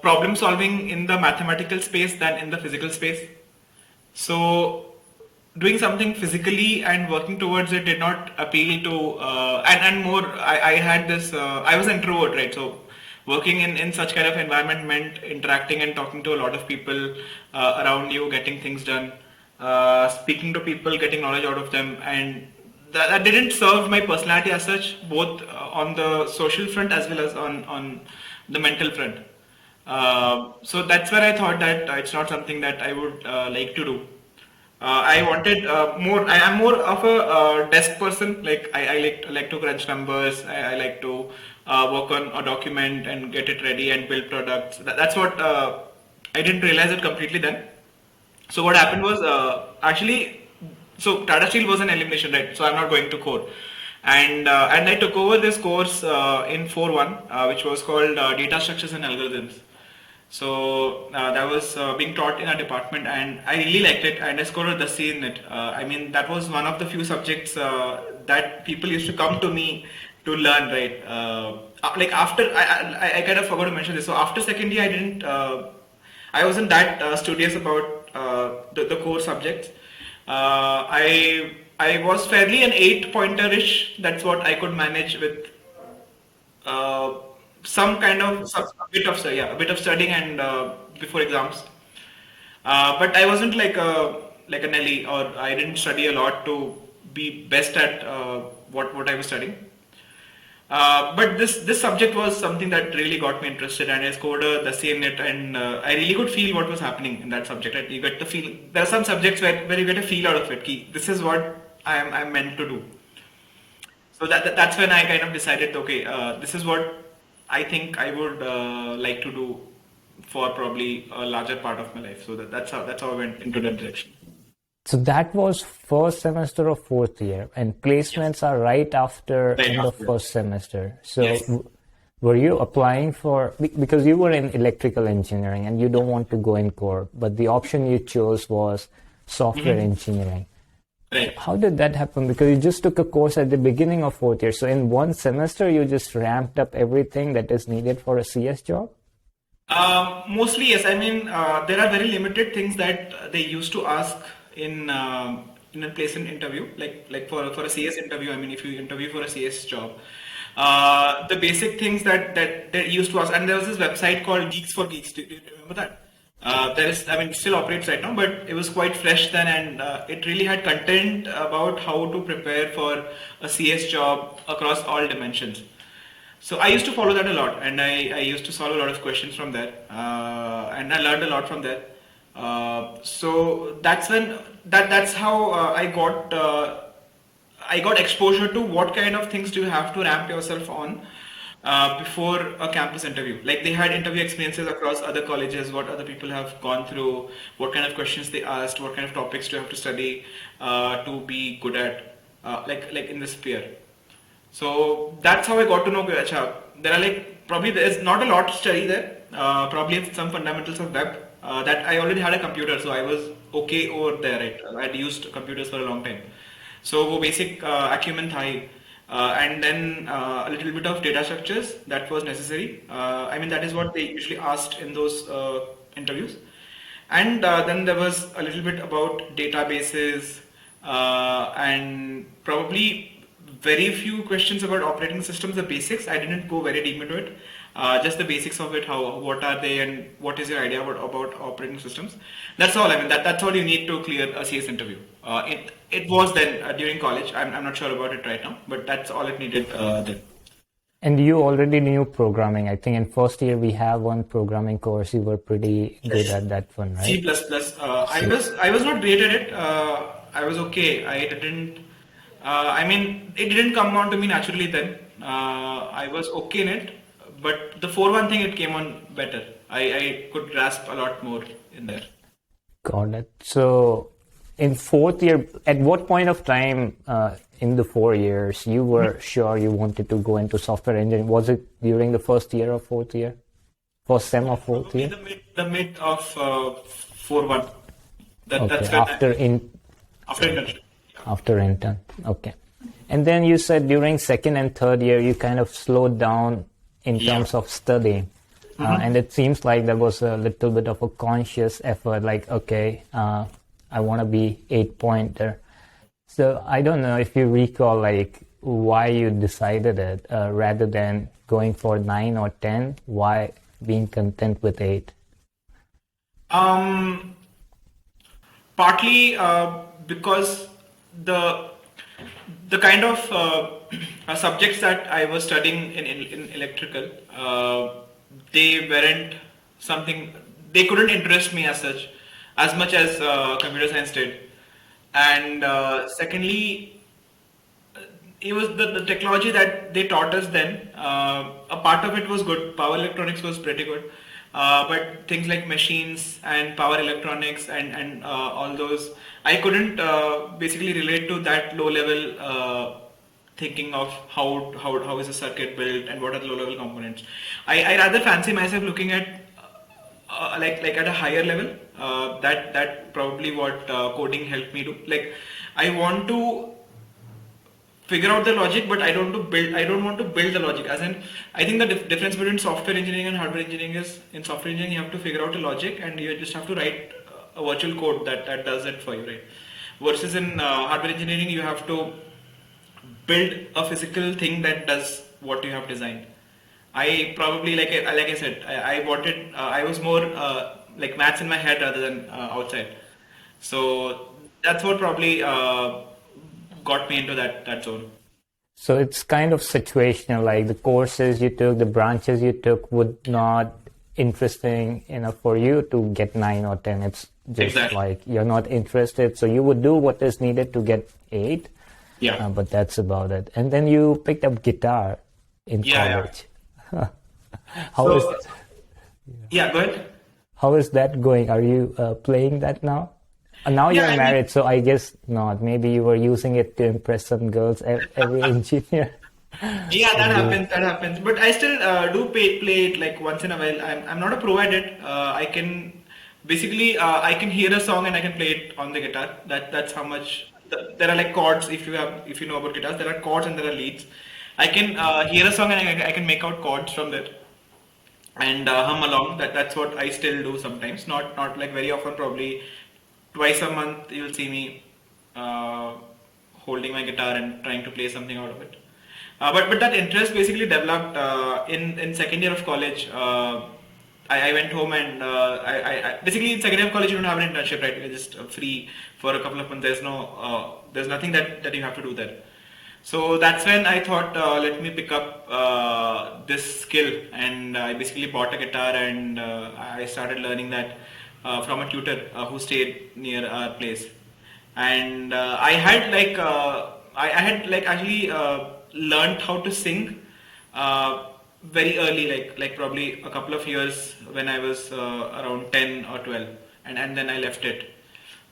problem solving in the mathematical space than in the physical space. So doing something physically and working towards it did not appeal to and more I had this I was an introvert, right? So working in such kind of environment meant interacting and talking to a lot of people around you, getting things done, speaking to people, getting knowledge out of them, and that didn't serve my personality as such, both on the social front as well as on the mental front. So that's where I thought that it's not something that I would like to do. I wanted more. I am more of a desk person. Like I like to crunch numbers. I like to work on a document and get it ready and build products. That's what I didn't realize it completely then. So what happened was actually, so Tata Steel was an elimination, right? So I'm not going to core, and I took over this course in 4-1, which was called Data Structures and Algorithms. So that was being taught in our department, and I really liked it, and I scored a C in it. I mean, that was one of the few subjects that people used to come to me to learn, right? Like after, I kind of forgot to mention this. So after second year, I wasn't that studious about the core subjects. I was fairly an 8-pointer-ish. That's what I could manage with. Some kind of a bit of studying and before exams, but I wasn't like a Nelly, or I didn't study a lot to be best at what I was studying. But this subject was something that really got me interested, and I scored the C in it, and I really could feel what was happening in that subject. Right? You get the feel. There are some subjects where you get a feel out of it. This is what I'm meant to do. So that's when I kind of decided, okay, this is what I think I would like to do for probably a larger part of my life. So that's how I went into that direction. So that was first semester of fourth year, and placements are right after end of first semester. So were you applying for, because you were in electrical engineering and you don't want to go in core, but the option you chose was software engineering. Right. How did that happen? Because you just took a course at the beginning of fourth year. So in one semester, you just ramped up everything that is needed for a CS job? Mostly, yes. I mean, there are very limited things that they used to ask in a placement interview, like for a CS interview. I mean, if you interview for a CS job, the basic things that they used to ask. And there was this website called Geeks for Geeks. Do you remember that? It still operates right now, but it was quite fresh then, and it really had content about how to prepare for a CS job across all dimensions. So I used to follow that a lot, and I used to solve a lot of questions from there, and I learned a lot from there. So that's how I got exposure to what kind of things do you have to ramp yourself on before a campus interview. Like they had interview experiences across other colleges, what other people have gone through, what kind of questions they asked, what kind of topics do you have to study to be good at, like in this sphere. So that's how I got to know that there's not a lot to study there. Probably some fundamentals of web that I already had a computer, so I was okay over there. Right? I had used computers for a long time. So वो basic acumen था ही. And then a little bit of data structures that was necessary. I mean, that is what they usually asked in those interviews. And then there was a little bit about databases and probably very few questions about operating systems, the basics. I didn't go very deep into it. Just the basics of it, what are they, and what is your idea about operating systems. That's all. I mean, that's all you need to clear a CS interview. It was then during college. I'm not sure about it right now, but that's all it needed then. And you already knew programming. I think in first year we have one programming course. You were pretty good at that one, right? C++. I was not great at it. I was okay. I didn't. I mean, it didn't come on to me naturally then. I was okay in it, but the 4-1 thing, it came on better. I could grasp a lot more in there. Got it. So in fourth year, at what point of time in the 4 years you were sure you wanted to go into software engineering? Was it during the first year or fourth year? First sem of fourth year? The mid of 4-1. That's after internship. After intern. Okay. And then you said during second and third year you kind of slowed down in terms of studying. And it seems like there was a little bit of a conscious effort, like, okay, I want to be 8-pointer. So I don't know if you recall, like, why you decided it rather than going for 9 or 10. Why being content with 8? Partly because the kind of subjects that I was studying in electrical, they weren't something, they couldn't interest me as much as computer science did. And secondly, it was the technology that they taught us then. A part of it was good. Power electronics was pretty good. But things like machines and power electronics and all those, I couldn't basically relate to that low level thinking of how is a circuit built and what are the low level components. I rather fancy myself looking at like at a higher level. That probably what coding helped me do. Like, I want to figure out the logic, but I don't want to build the logic. As in, I think the difference between software engineering and hardware engineering is, in software engineering you have to figure out the logic and you just have to write a virtual code that does it for you, right? Versus in hardware engineering, you have to build a physical thing that does what you have designed. I probably, like I said, I was more like maths in my head rather than outside. So that's what probably got me into that zone. So it's kind of situational, like the courses you took, the branches you took would not interesting enough for you to get 9 or 10. It's just like you're not interested. So you would do what is needed to get 8. Yeah. But that's about it. And then you picked up guitar in college. Yeah. Go ahead. How is that going? Are you playing that now? Now you're married, so I guess not. Maybe you were using it to impress some girls, every engineer. Yeah, that happens. But I still do play it like once in a while. I'm not a pro at it. I can basically I can hear a song and I can play it on the guitar. That's how much. There are like chords. If you know about guitars, there are chords and there are leads. I can hear a song and I can make out chords from there and hum along. That's what I still do sometimes. Not like very often. Probably twice a month you'll see me holding my guitar and trying to play something out of it. But that interest basically developed in second year of college. I went home and I basically in second year of college you don't have an internship, right? You're just free for a couple of months. There's nothing that you have to do there. So that's when I thought, let me pick up this skill, and I basically bought a guitar and I started learning that from a tutor who stayed near our place. And I had actually learned how to sing very early, like probably a couple of years when I was around 10 or 12, and then I left it.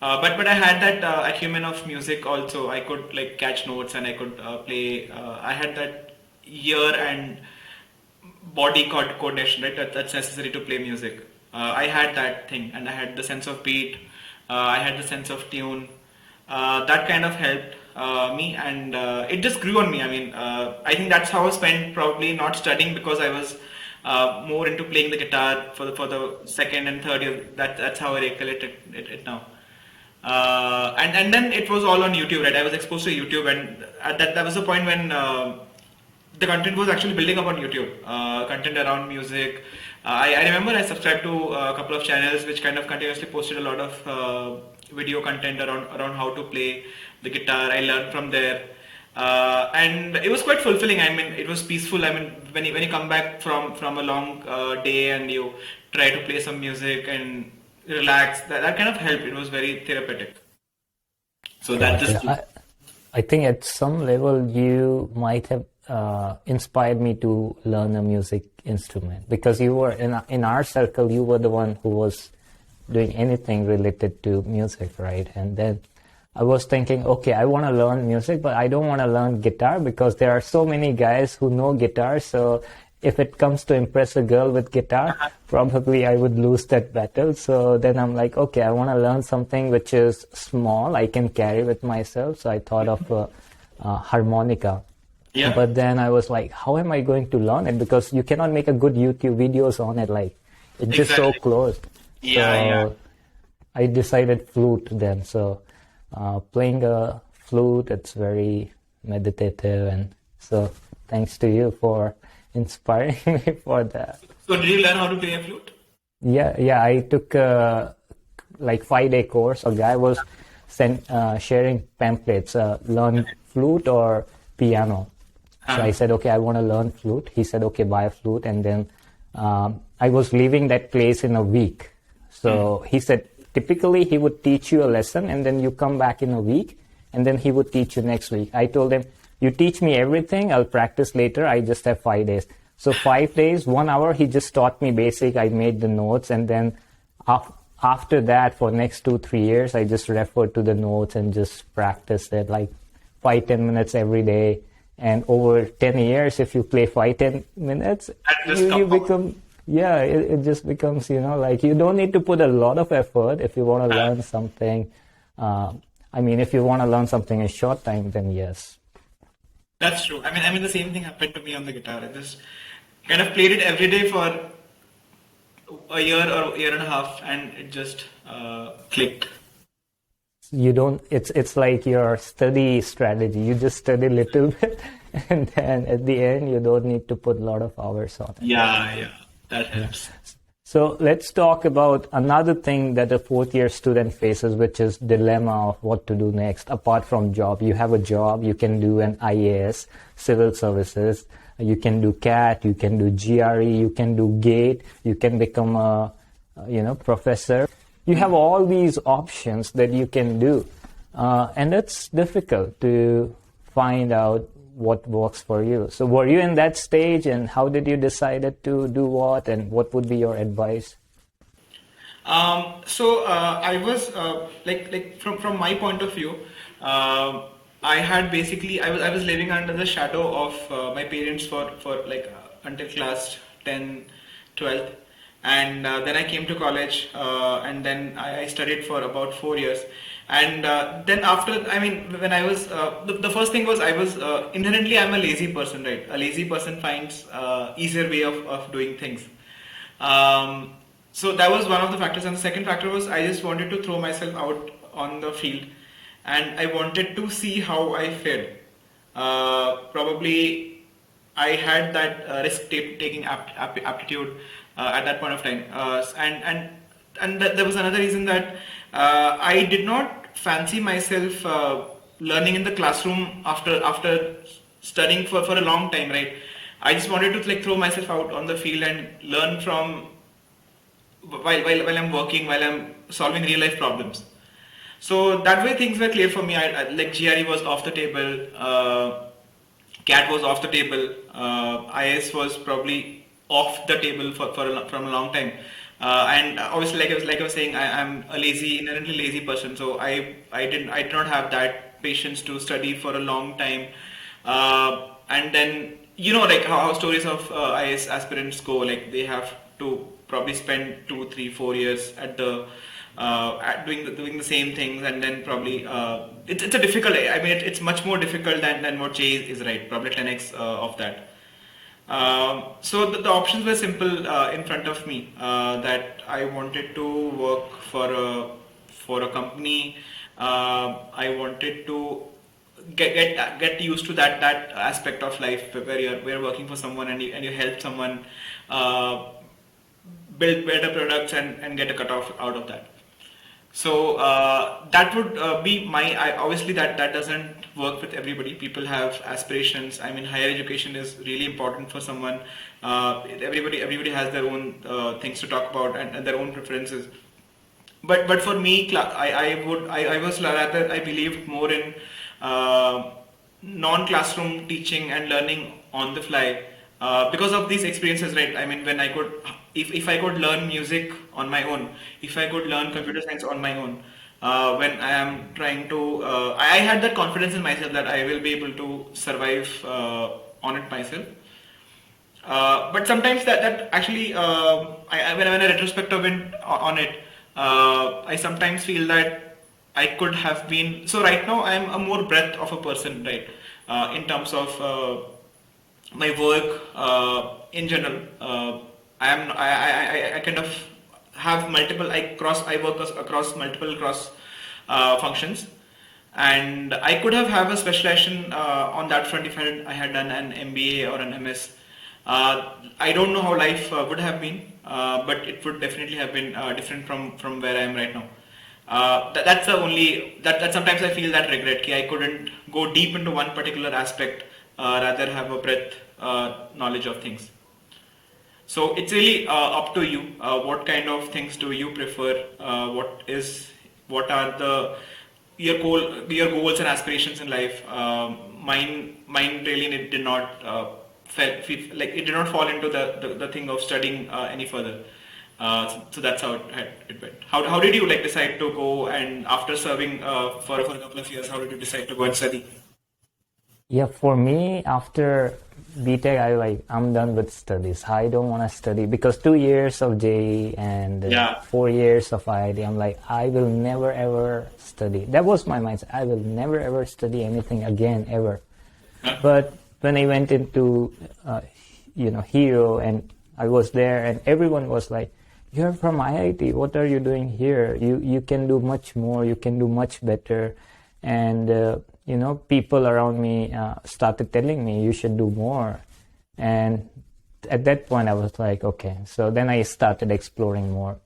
But I had that acumen of music also. I could like catch notes and I could play. I had that ear and body coordination, right? That's necessary to play music. I had that thing, and I had the sense of beat. I had the sense of tune. That kind of helped me, and it just grew on me. I mean, I think that's how I spent probably not studying, because I was more into playing the guitar for the second and third year. That's how I recollect it now. And then it was all on YouTube, right? I was exposed to YouTube, and at that was the point when the content was actually building up on YouTube. Content around music. I remember I subscribed to a couple of channels which kind of continuously posted a lot of video content around how to play the guitar. I learned from there. And it was quite fulfilling. I mean, it was peaceful. I mean, when you come back from a long day and you try to play some music and relax, that kind of helped. It was very therapeutic. So that just I think at some level you might have inspired me to learn a music instrument, because you were in our circle, you were the one who was doing anything related to music, right? And then I was thinking, okay, I want to learn music, but I don't want to learn guitar because there are so many guys who know guitar. So if it comes to impress a girl with guitar, probably I would lose that battle. So then I'm like, okay, I want to learn something which is small, I can carry with myself. So I thought of harmonica. Yeah. But then I was like, how am I going to learn it? Because you cannot make a good YouTube videos on it. Like, it's just so close. So I decided flute then. So playing a flute, it's very meditative. And so thanks to you for inspiring me for that. So did you learn how to play a flute? Yeah. I took like 5-day course. A guy was sharing pamphlets, learn flute or piano. So I said, okay, I want to learn flute. He said, okay, buy a flute. And then I was leaving that place in a week. So he said, typically he would teach you a lesson and then you come back in a week and then he would teach you next week. I told him, you teach me everything, I'll practice later. I just have 5 days. So 5 days, 1 hour, he just taught me basic. I made the notes, and then after that, for next 2-3 years, I just referred to the notes and just practiced it like 5-10 minutes every day. And over 10 years, if you play 5-10 minutes, you become, it just becomes, like you don't need to put a lot of effort if you want to learn something. If you want to learn something in a short time, then yes. That's true. I mean, the same thing happened to me on the guitar. I just kind of played it every day for a year or year and a half, and it just clicked. It's like your study strategy. You just study a little bit, and then at the end, you don't need to put a lot of hours on it. Yeah, that helps. So let's talk about another thing that a fourth-year student faces, which is dilemma of what to do next. Apart from job, you have a job, you can do an IAS, civil services, you can do CAT, you can do GRE, you can do GATE, you can become a professor. You have all these options that you can do, and it's difficult to find out what works for you. So were you in that stage, and how did you decide to do what, and what would be your advice? I was from my point of view, I had basically I was living under the shadow of my parents for until class 10, 12th. And then I came to college, and then I studied for about 4 years. And then after, when I was, the first thing was I was, inherently I'm a lazy person, right? A lazy person finds easier way of doing things. So that was one of the factors. And the second factor was I just wanted to throw myself out on the field. And I wanted to see how I fared. Probably I had that risk-taking aptitude at that point of time, and there was another reason that I did not fancy myself learning in the classroom after studying for a long time, right? I just wanted to throw myself out on the field and learn from while I'm working, while I'm solving real life problems. So that way things were clear for me. GRE was off the table, CAT was off the table, IS was probably off the table from a long time, and obviously, like I was saying, I'm a inherently lazy person. So I did not have that patience to study for a long time, and then how stories of IS aspirants go. Like they have to probably spend 2, 3, 4 years at the doing the same things, and then probably it's a difficult. It's much more difficult than what J is, right? Probably 10x of that. So the options were simple in front of me, that I wanted to work for a for a company. I wanted to get used to that aspect of life where you're working for someone and you help someone build better products and get a cut off out of that. So that would be obviously that doesn't work with everybody. People have aspirations. I mean, higher education is really important for someone. Everybody has their own things to talk about and their own preferences. But for me, I was rather, I believed more in non-classroom teaching and learning on the fly because of these experiences, right? I mean, when I could, if I could learn music on my own, if I could learn computer science on my own, when I am trying to, I had that confidence in myself that I will be able to survive on it myself. But sometimes that actually, when I retrospect on it, I sometimes feel that I could have been. So right now, I am a more breadth of a person, right? In terms of my work in general. I kind of have multiple. I work across multiple cross functions, and I could have a specialization on that front if I had done an MBA or an MS. I don't know how life would have been, but it would definitely have been different from where I am right now. That's the only that sometimes I feel that regret. I couldn't go deep into one particular aspect, rather have a breadth knowledge of things. So it's really up to you. What kind of things do you prefer? What are your goals and aspirations in life? Mine really did not like it did not fall into the thing of studying any further. So that's how it went. How did you decide to go, and after serving for a couple of years, how did you decide to go and study? Yeah, for me, after BTech, I'm done with studies. I don't want to study because 2 years of JE and 4 years of IIT, I'm like, I will never ever study. That was my mindset. I will never ever study anything again, ever. But when I went into, Hero, and I was there, and everyone was like, "You're from IIT. What are you doing here? You can do much more. You can do much better." And people around me started telling me you should do more. And at that point, I was like, okay. So then I started exploring more.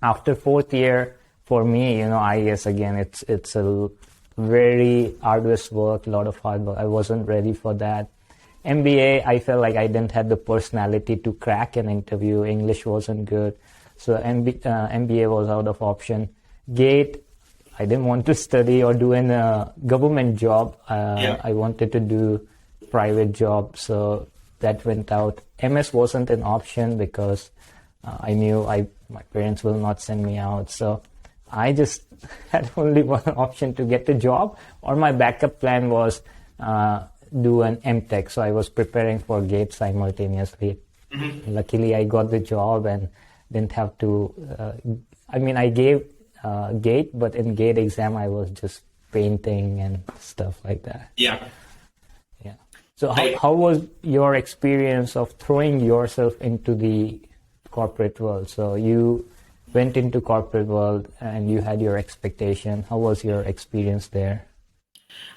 After 4th year, for me, IES again, it's a very arduous work, a lot of hard work. I wasn't ready for that. MBA, I felt like I didn't have the personality to crack an interview. English wasn't good. So MBA was out of option. GATE, I didn't want to study or do a government job. I wanted to do private job, so that went out. MS wasn't an option because I knew my parents will not send me out. So I just had only one option to get a job, or my backup plan was do an MTech. So I was preparing for GATE simultaneously. Mm-hmm. Luckily, I got the job and didn't have to. I gave GATE, but in GATE exam I was just painting and stuff like that. Yeah. So how was your experience of throwing yourself into the corporate world? So you went into corporate world and you had your expectation. How was your experience there?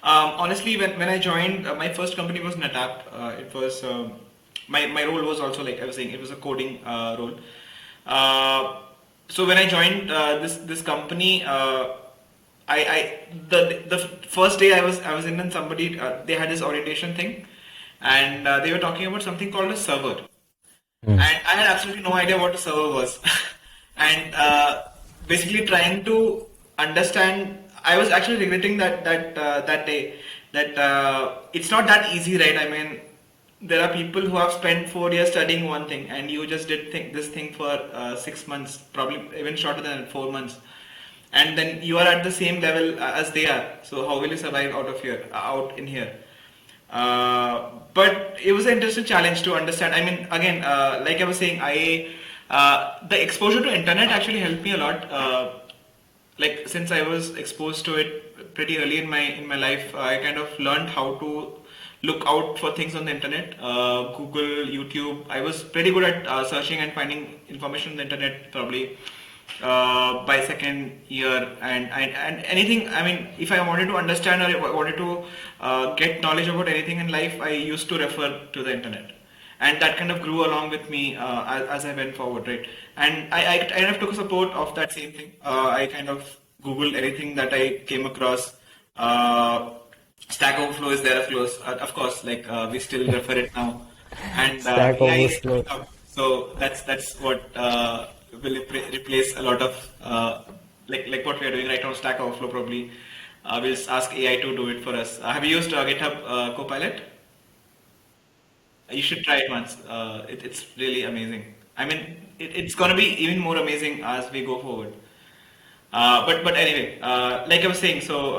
Honestly, when I joined, my first company was NetApp. It was my role was also, like I was saying, it was a coding role. So when I joined this company, the first day I was in, and somebody they had this orientation thing, and they were talking about something called a server, and I had absolutely no idea what a server was, and basically trying to understand. I was actually regretting that day that it's not that easy, right? I mean, there are people who have spent 4 years studying one thing, and you just did this thing for 6 months, probably even shorter than 4 months, and then you are at the same level as they are. So how will you survive out in here? But it was an interesting challenge to understand. I mean, again, like I was saying, the exposure to internet actually helped me a lot. Like since I was exposed to it pretty early in my life, I kind of learned how to look out for things on the internet, Google, YouTube. I was pretty good at searching and finding information on the internet, probably by second year, and anything. I mean, if I wanted to understand or if I wanted to get knowledge about anything in life, I used to refer to the internet, and that kind of grew along with me as I went forward, right? And I kind of took support of that same thing. I kind of Googled anything that I came across. Stack Overflow is there, of course. Like we still refer it now, and Stack AI. Overflow. So that's what will replace a lot of like what we are doing right now. Stack Overflow probably. We'll just ask AI to do it for us. Have you used GitHub Copilot? You should try it once. It's really amazing. I mean, it's gonna be even more amazing as we go forward. But anyway, like I was saying, so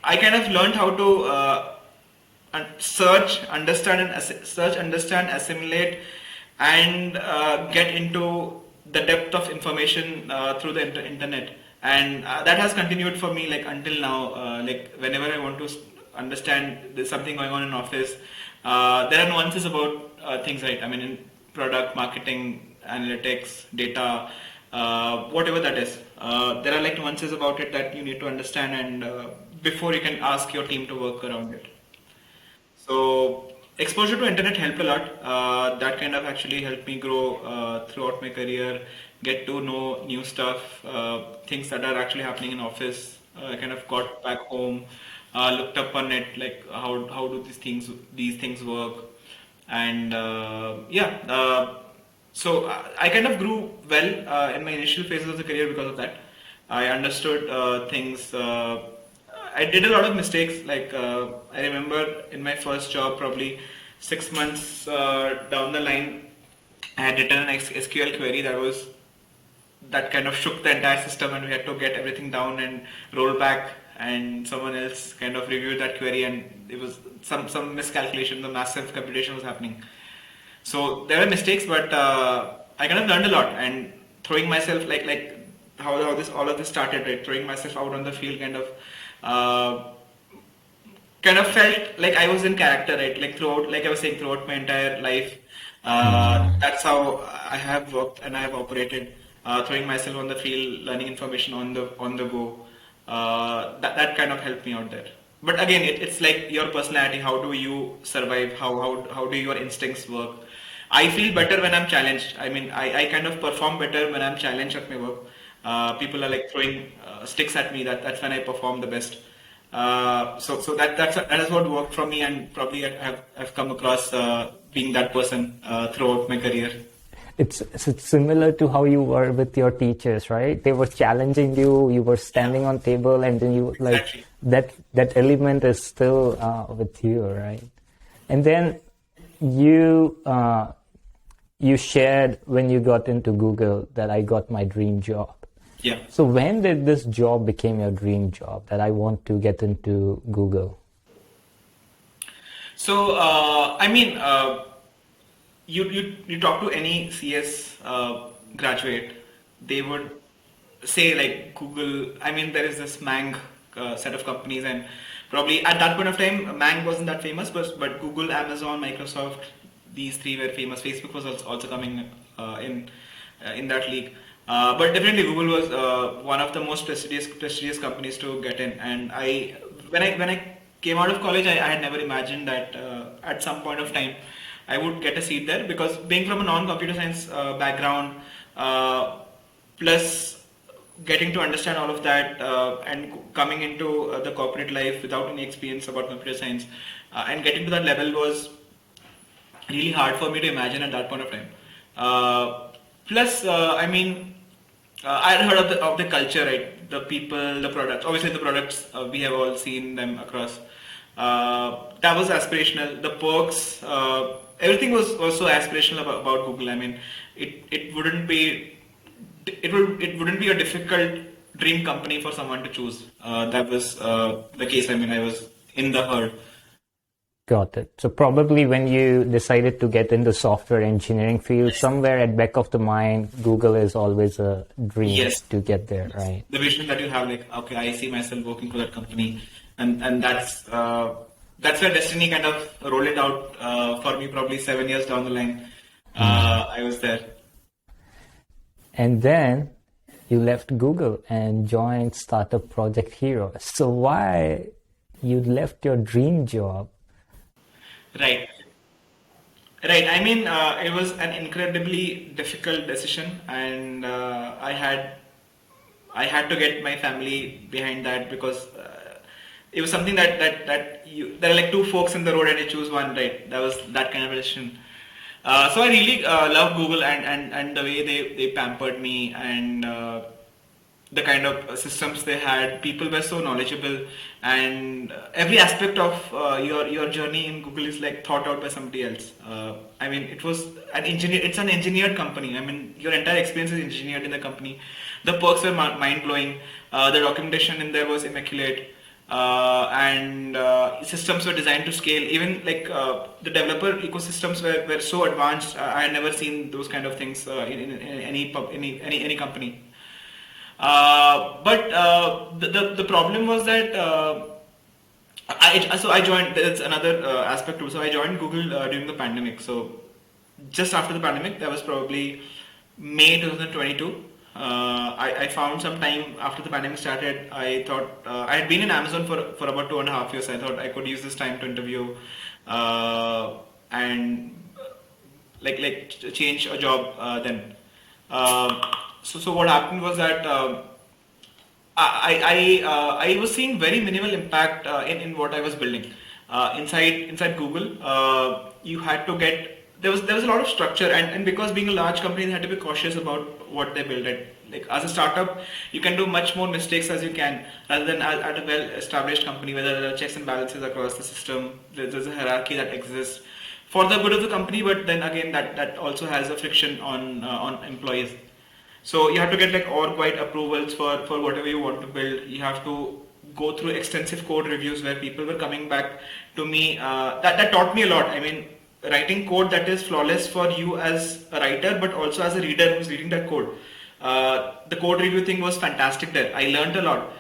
I kind of learned how to search, understand, assimilate, and get into the depth of information through the internet, and that has continued for me like until now. Like whenever I want to understand there's something going on in office, there are nuances about things, right? I mean, in product marketing, analytics, data, whatever that is, there are like nuances about it that you need to understand, and before you can ask your team to work around it. So exposure to internet helped a lot. That kind of actually helped me grow throughout my career, get to know new stuff, things that are actually happening in office. I kind of got back home, looked up on it, like how do these things work, and yeah. So I kind of grew well in my initial phases of the career because of that. I understood things. I did a lot of mistakes. Like I remember in my first job, probably 6 months down the line, I had written an SQL query that kind of shook the entire system, and we had to get everything down and roll back, and someone else kind of reviewed that query, and it was some miscalculation. The massive computation was happening. So there were mistakes, but I kind of learned a lot, and throwing myself like how this all of this started, right? Throwing myself out on the field kind of felt like I was in character, right? Like throughout, like I was saying, throughout my entire life, that's how I have worked and I have operated. Throwing myself on the field, learning information on the go. That kind of helped me out there. But again, it's like your personality. How do you survive? How do your instincts work? I feel better when I'm challenged. I mean, I kind of perform better when I'm challenged at my work. People are like throwing sticks at me. That's when I perform the best. So that is what worked for me, and probably I've come across being that person throughout my career. It's similar to how you were with your teachers, right? They were challenging you. You were standing on table, and then you like Exactly. that element is still with you, right? And then you shared when you got into Google that I got my dream job. Yeah. So when did this job become your dream job, that I want to get into Google? So I mean, you talk to any CS graduate, they would say like Google. I mean, there is this Mang set of companies, and probably at that point of time, Mang wasn't that famous, but Google, Amazon, Microsoft, these three were famous. Facebook was also coming in that league. But definitely Google was one of the most prestigious companies to get in. And when I came out of college, I had never imagined that at some point of time I would get a seat there, because being from a non-computer science background, plus getting to understand all of that, and coming into the corporate life without any experience about computer science, and getting to that level was really hard for me to imagine at that point of time. Plus, I mean, I had heard of the culture, right? The people, the products. Obviously, the products we have all seen them across. That was aspirational. The perks, everything was so aspirational about Google. I mean, it wouldn't be a difficult dream company for someone to choose. That was the case. I mean, I was in the herd. Got it. So probably when you decided to get into software engineering field, somewhere at back of the mind, Google is always a dream to get there, right? The vision that you have, like, okay, I see myself working for that company, and that's where destiny kind of rolled it out for me. Probably 7 years down the line, I was there. And then you left Google and joined startup Project Hero. So why you left your dream job? Right. Right. I mean, it was an incredibly difficult decision, and I had to get my family behind that because it was something that there are like two forks in the road and you choose one, right? That was that kind of a decision. So I really love Google and the way they pampered me and the kind of systems they had. People were so knowledgeable, and every aspect of your journey in Google is like thought out by somebody else. I mean, it was an engineer. It's an engineered company. I mean, your entire experience is engineered in the company. The perks were mind blowing. The documentation in there was immaculate. And systems were designed to scale. Even like the developer ecosystems were so advanced. I had never seen those kind of things in any company. But the problem was that I joined. There's another aspect too. So I joined Google during the pandemic. So just after the pandemic, that was probably May 2022. I found some time after the pandemic started. I thought I had been in Amazon for about 2.5 years. I thought I could use this time to interview and change a job then. So what happened was that I was seeing very minimal impact in what I was building inside Google. You had to get there was a lot of structure, and because being a large company, they had to be cautious about what they build. Like as a startup, you can do much more mistakes as you can rather than at a well-established company where there are checks and balances across the system. There's a hierarchy that exists for the good of the company, but then again that also has a friction on employees. So you have to get like org-wide approvals for whatever you want to build. You have to go through extensive code reviews where people were coming back to me. That taught me a lot. I mean, writing code that is flawless for you as a writer, but also as a reader who's reading that code. The code review thing was fantastic there. I learned a lot.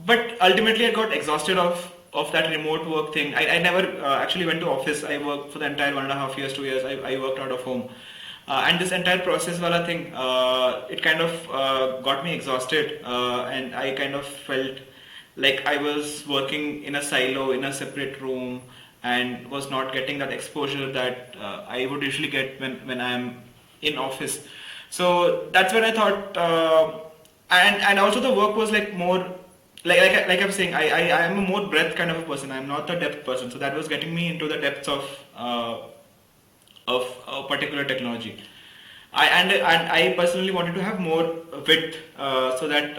But ultimately I got exhausted of that remote work thing. I never actually went to office. I worked for the entire 1.5 years, 2 years. I worked out of home. And this entire process wala thing, it kind of got me exhausted, and I kind of felt like I was working in a silo, in a separate room, and was not getting that exposure that I would usually get when I'm in office. So that's when I thought, and also the work was like more, like I'm saying, I am a more breadth kind of a person. I'm not a depth person. So that was getting me into the depths of a particular technology. I personally wanted to have more width, so that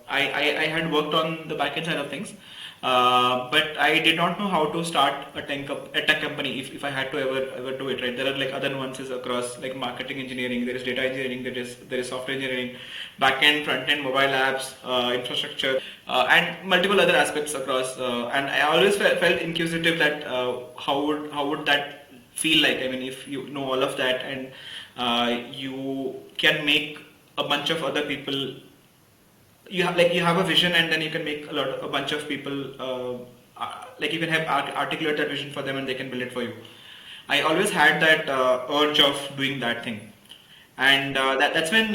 I had worked on the backend side of things, but I did not know how to start a tech company if I had to ever do it, right. There are like other nuances across like marketing engineering, there is data engineering, there is software engineering, backend, front-end, mobile apps, infrastructure, and multiple other aspects across. And I always felt inquisitive that how would that feel like. I mean, if you know all of that and you can make a bunch of other people, you have a vision, and then you can make a bunch of people, like you can have articulate that vision for them and they can build it for you. I always had that urge of doing that thing, and that's when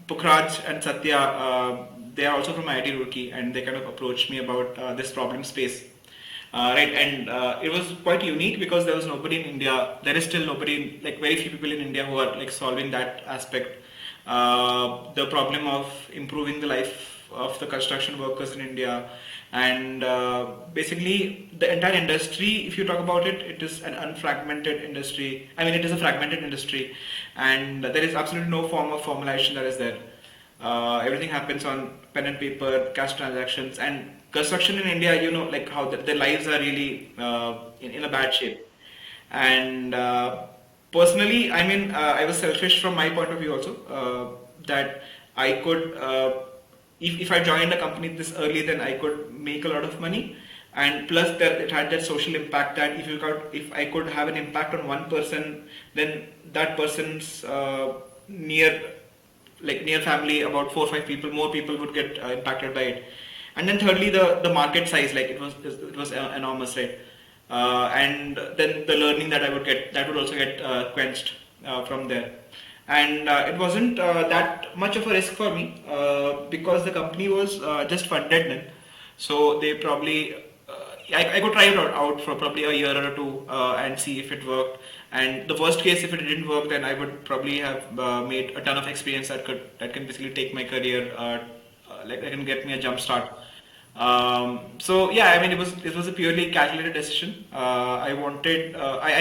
Pukhraj and Satya, they are also from IIT Roorkee, and they kind of approached me about this problem space. Right, and it was quite unique because there was nobody in India. There is still nobody, like very few people in India who are like solving that aspect. The problem of improving the life of the construction workers in India, and basically the entire industry. If you talk about it, it is an unfragmented industry. I mean, it is a fragmented industry, and there is absolutely no form of formalization that is there. Everything happens on pen and paper, cash transactions, and construction in India, you know, like how their lives are really in a bad shape. And personally, I mean, I was selfish from my point of view also, that I could, if I joined a company this early, then I could make a lot of money. And plus that it had that social impact that if I could have an impact on one person, then that person's near family, about 4 or 5 people, more people would get impacted by it. And then thirdly, the market size, like it was enormous, right? And then the learning that I would get, that would also get quenched from there. and it wasn't that much of a risk for me because the company was just funded then. So they probably I could try it out for probably a year or two and see if it worked. And the worst case, if it didn't work, then I would probably have made a ton of experience that can basically take my career, like that can get me a jump start. So yeah, I mean it was a purely calculated decision. I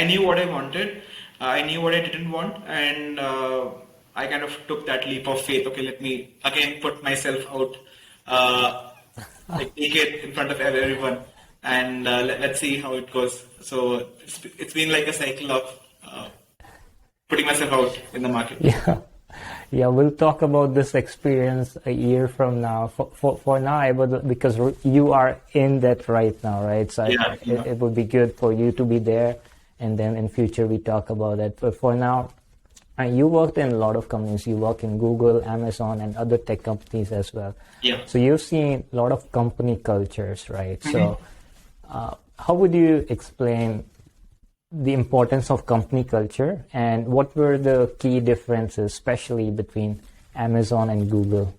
knew what I wanted, I knew what I didn't want, and I kind of took that leap of faith. Okay, let me again put myself out, like take it in front of everyone, and let's see how it goes. So it's been like a cycle of putting myself out in the market. Yeah. Yeah, we'll talk about this experience a year from now. For now, I would, because you are in that right now, right? So Yeah, it would be good for you to be there, and then in future we talk about it. But for now, you worked in a lot of companies. You work in Google, Amazon, and other tech companies as well. Yeah. So you've seen a lot of company cultures, right? So how would you explain the importance of company culture, and what were the key differences, especially between Amazon and Google?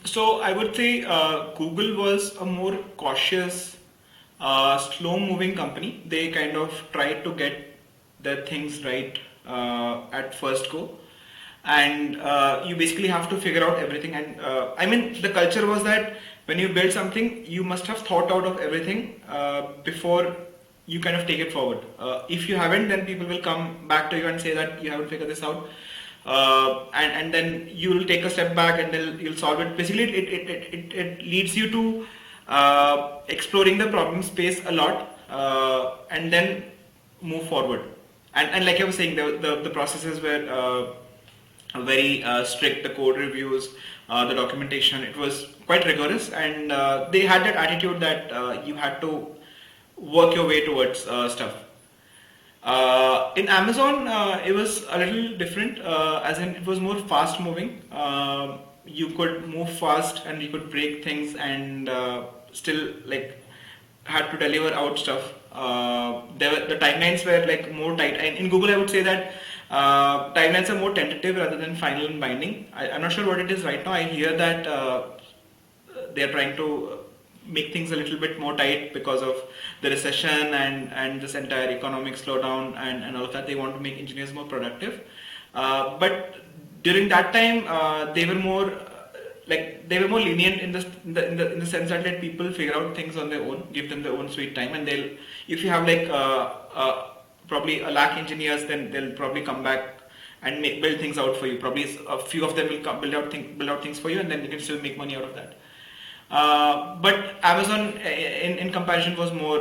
So I would say Google was a more cautious, slow-moving company. They kind of tried to get their things right at first go, and you basically have to figure out everything. And I mean, the culture was that when you build something, you must have thought out of everything before you kind of take it forward. If you haven't, then people will come back to you and say that you haven't figured this out. And then you'll take a step back and then you'll solve it. Basically, it leads you to exploring the problem space a lot and then move forward. And like I was saying, the processes were very strict, the code reviews, the documentation, it was quite rigorous, and they had that attitude that you had to work your way towards stuff. In Amazon, it was a little different, as in it was more fast moving. You could move fast and you could break things and still like had to deliver out stuff. The timelines were like more tight. And in Google, I would say that timelines are more tentative rather than final and binding. I'm not sure what it is right now. I hear that they are trying to make things a little bit more tight because of the recession and this entire economic slowdown and all of that. They want to make engineers more productive. But during that time, they were more lenient in the sense that let people figure out things on their own, give them their own sweet time, and they'll, if you have like probably a lakh engineers, then they'll probably come back and build things out for you. Probably a few of them will come build out things for you, and then you can still make money out of that. But Amazon, in comparison, was more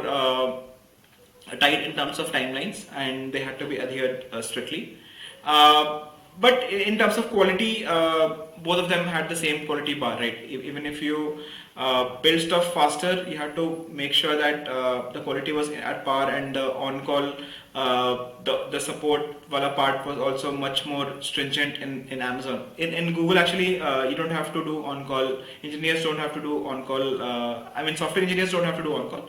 tight in terms of timelines, and they had to be adhered strictly. But in terms of quality, both of them had the same quality bar, right? Even if you build stuff faster, you have to make sure that the quality was at par, and the on-call, the support wala part was also much more stringent in Amazon. In Google, actually, you don't have to do on-call. Engineers don't have to do on-call. Software engineers don't have to do on-call.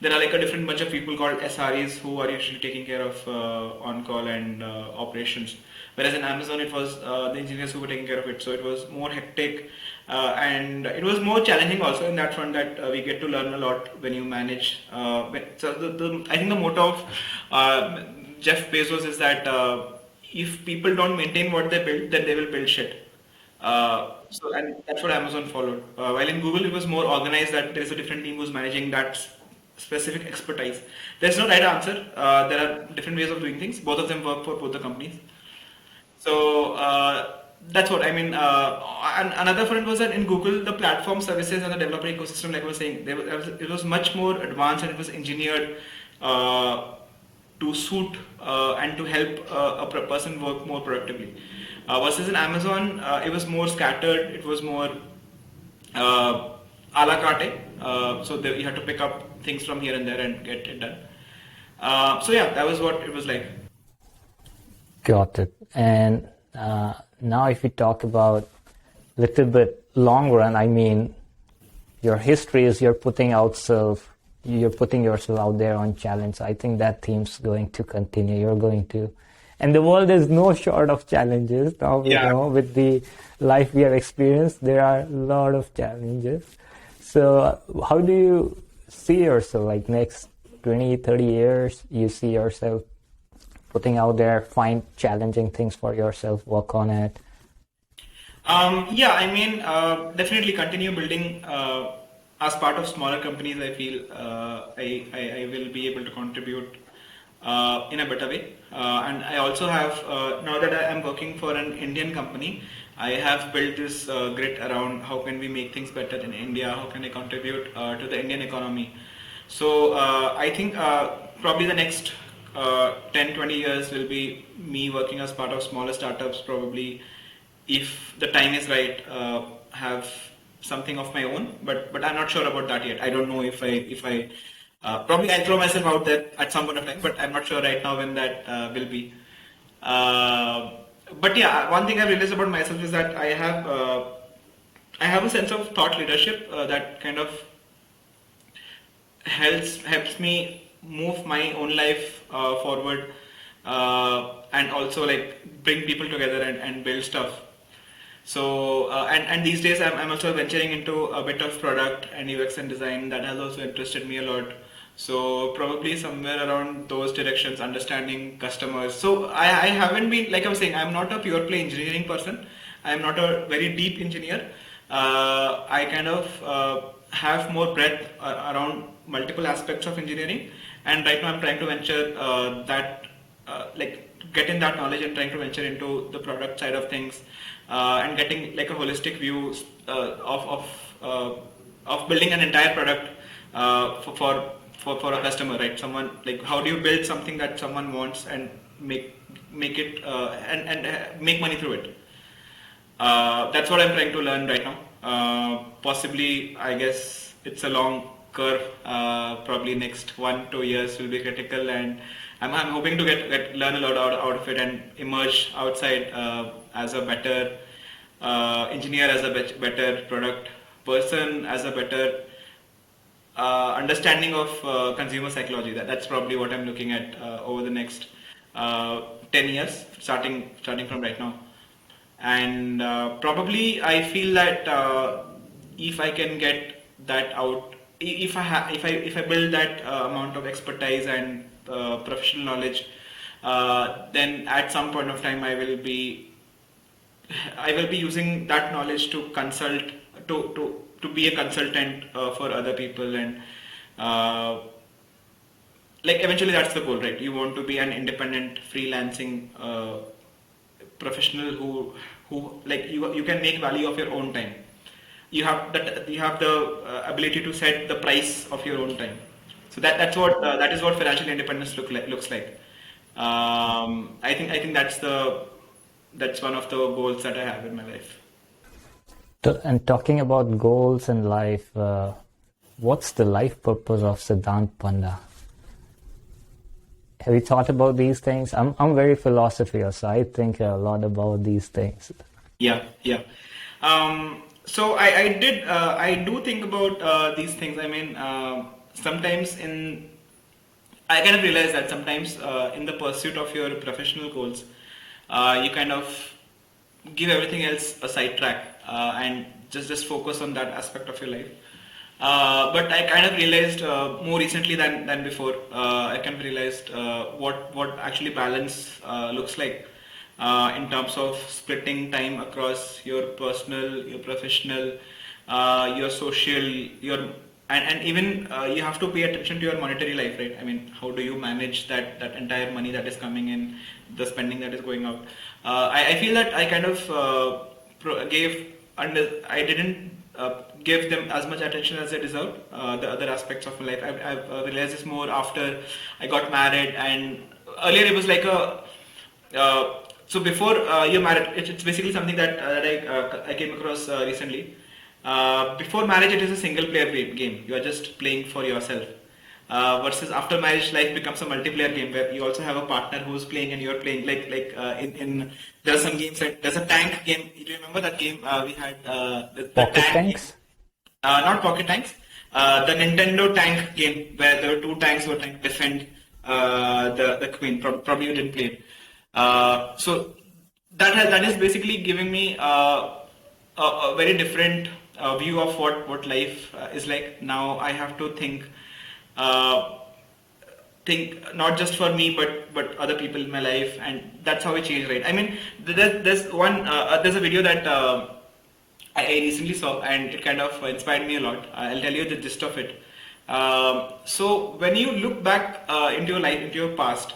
There are like a different bunch of people called SREs who are usually taking care of on-call and operations. Whereas in Amazon, it was the engineers who were taking care of it. So it was more hectic, and it was more challenging also in that front that we get to learn a lot when you manage. I think the motto of Jeff Bezos is that if people don't maintain what they build, then they will build shit. And that's what Amazon followed. While in Google, it was more organized, that there is a different team who's managing that specific expertise. There's no right answer. There are different ways of doing things. Both of them work for both the companies. So that's what I mean. And another front was that in Google, the platform services and the developer ecosystem, like I was saying, it was much more advanced, and it was engineered to suit and to help a person work more productively. Versus in Amazon, it was more scattered. It was more a la carte. So you had to pick up things from here and there and get it done. So yeah, that was what it was like. Got it. And now if we talk about a little bit long run, I mean, your history is you're putting yourself out there on challenge. I think that theme's going to continue. You're going to And the world is no short of challenges. Now we Yeah. know with the life we have experienced, there are a lot of challenges. So how do you see yourself like next 20, 30 years? You see yourself putting out there, find challenging things for yourself, work on it. Yeah, I mean, definitely continue building as part of smaller companies. I feel I will be able to contribute in a better way. And I also have, now that I am working for an Indian company, I have built this grit around how can we make things better in India, how can I contribute to the Indian economy. So I think probably the next 10, 20 years will be me working as part of smaller startups, probably if the time is right, have something of my own. But I'm not sure about that yet. I don't know if I probably I'll throw myself out there at some point of time, but I'm not sure right now when that will be. But yeah, one thing I realized about myself is that I have a sense of thought leadership that kind of helps me move my own life forward, and also like bring people together and build stuff. So and these days I'm also venturing into a bit of product and UX and design that has also interested me a lot. So probably somewhere around those directions, understanding customers. So I haven't been, like I was saying, I'm not a pure play engineering person. I'm not a very deep engineer. I kind of have more breadth around multiple aspects of engineering, and right now I'm trying to venture like get in that knowledge and trying to venture into the product side of things, and getting like a holistic view of building an entire product for a customer, right? Someone, like, how do you build something that someone wants and make it and make money through it? That's what I'm trying to learn right now. Possibly, I guess it's a long curve. Probably next 1-2 years will be critical, and I'm hoping to learn a lot out of it and emerge outside as a better engineer, as a better product person, as a better understanding of consumer psychology. That's probably what I'm looking at over the next 10 years, starting from right now. And probably I feel that if I can get that out, if I build that amount of expertise and professional knowledge, then at some point of time I will be using that knowledge to consult, to be a consultant for other people, and like eventually that's the goal, right? You want to be an independent freelancing professional who like you can make value of your own time. You have the ability to set the price of your own time. So that is what financial independence looks like. I think that's one of the goals that I have in my life. And talking about goals in life, what's the life purpose of Sidhant Panda? Have you thought about these things? I'm very philosophical, so I think a lot about these things. Yeah. So I do think about these things. I mean, sometimes I kind of realize that sometimes in the pursuit of your professional goals, you kind of give everything else a sidetrack and just focus on that aspect of your life. But I kind of realized more recently than before. I kind of realized what actually balance looks like in terms of splitting time across your personal, your professional, your social, and even you have to pay attention to your monetary life, right? I mean, how do you manage that entire money that is coming in, the spending that is going out? I feel that I kind of I didn't give them as much attention as they deserved. The other aspects of my life, I've realized this more after I got married, and earlier it was like so before you're married, it's basically something that I came across recently. Before marriage, it is a single player game. You are just playing for yourself. Versus after marriage, life becomes a multiplayer game where you also have a partner who's playing and you're playing. In there are some games like there's a tank game. Do you remember that game we had? The Pocket tank tanks? game. Not pocket tanks. The Nintendo tank game where there were two tanks who were trying to defend the queen. Probably you didn't play it. So that is basically giving me a very different view of what life is like. Now I have to uh, think not just for me but other people in my life, and that's how I change, right? I mean, there's a video that I recently saw, and it kind of inspired me a lot. I'll tell you the gist of it. So when you look back into your life, into your past,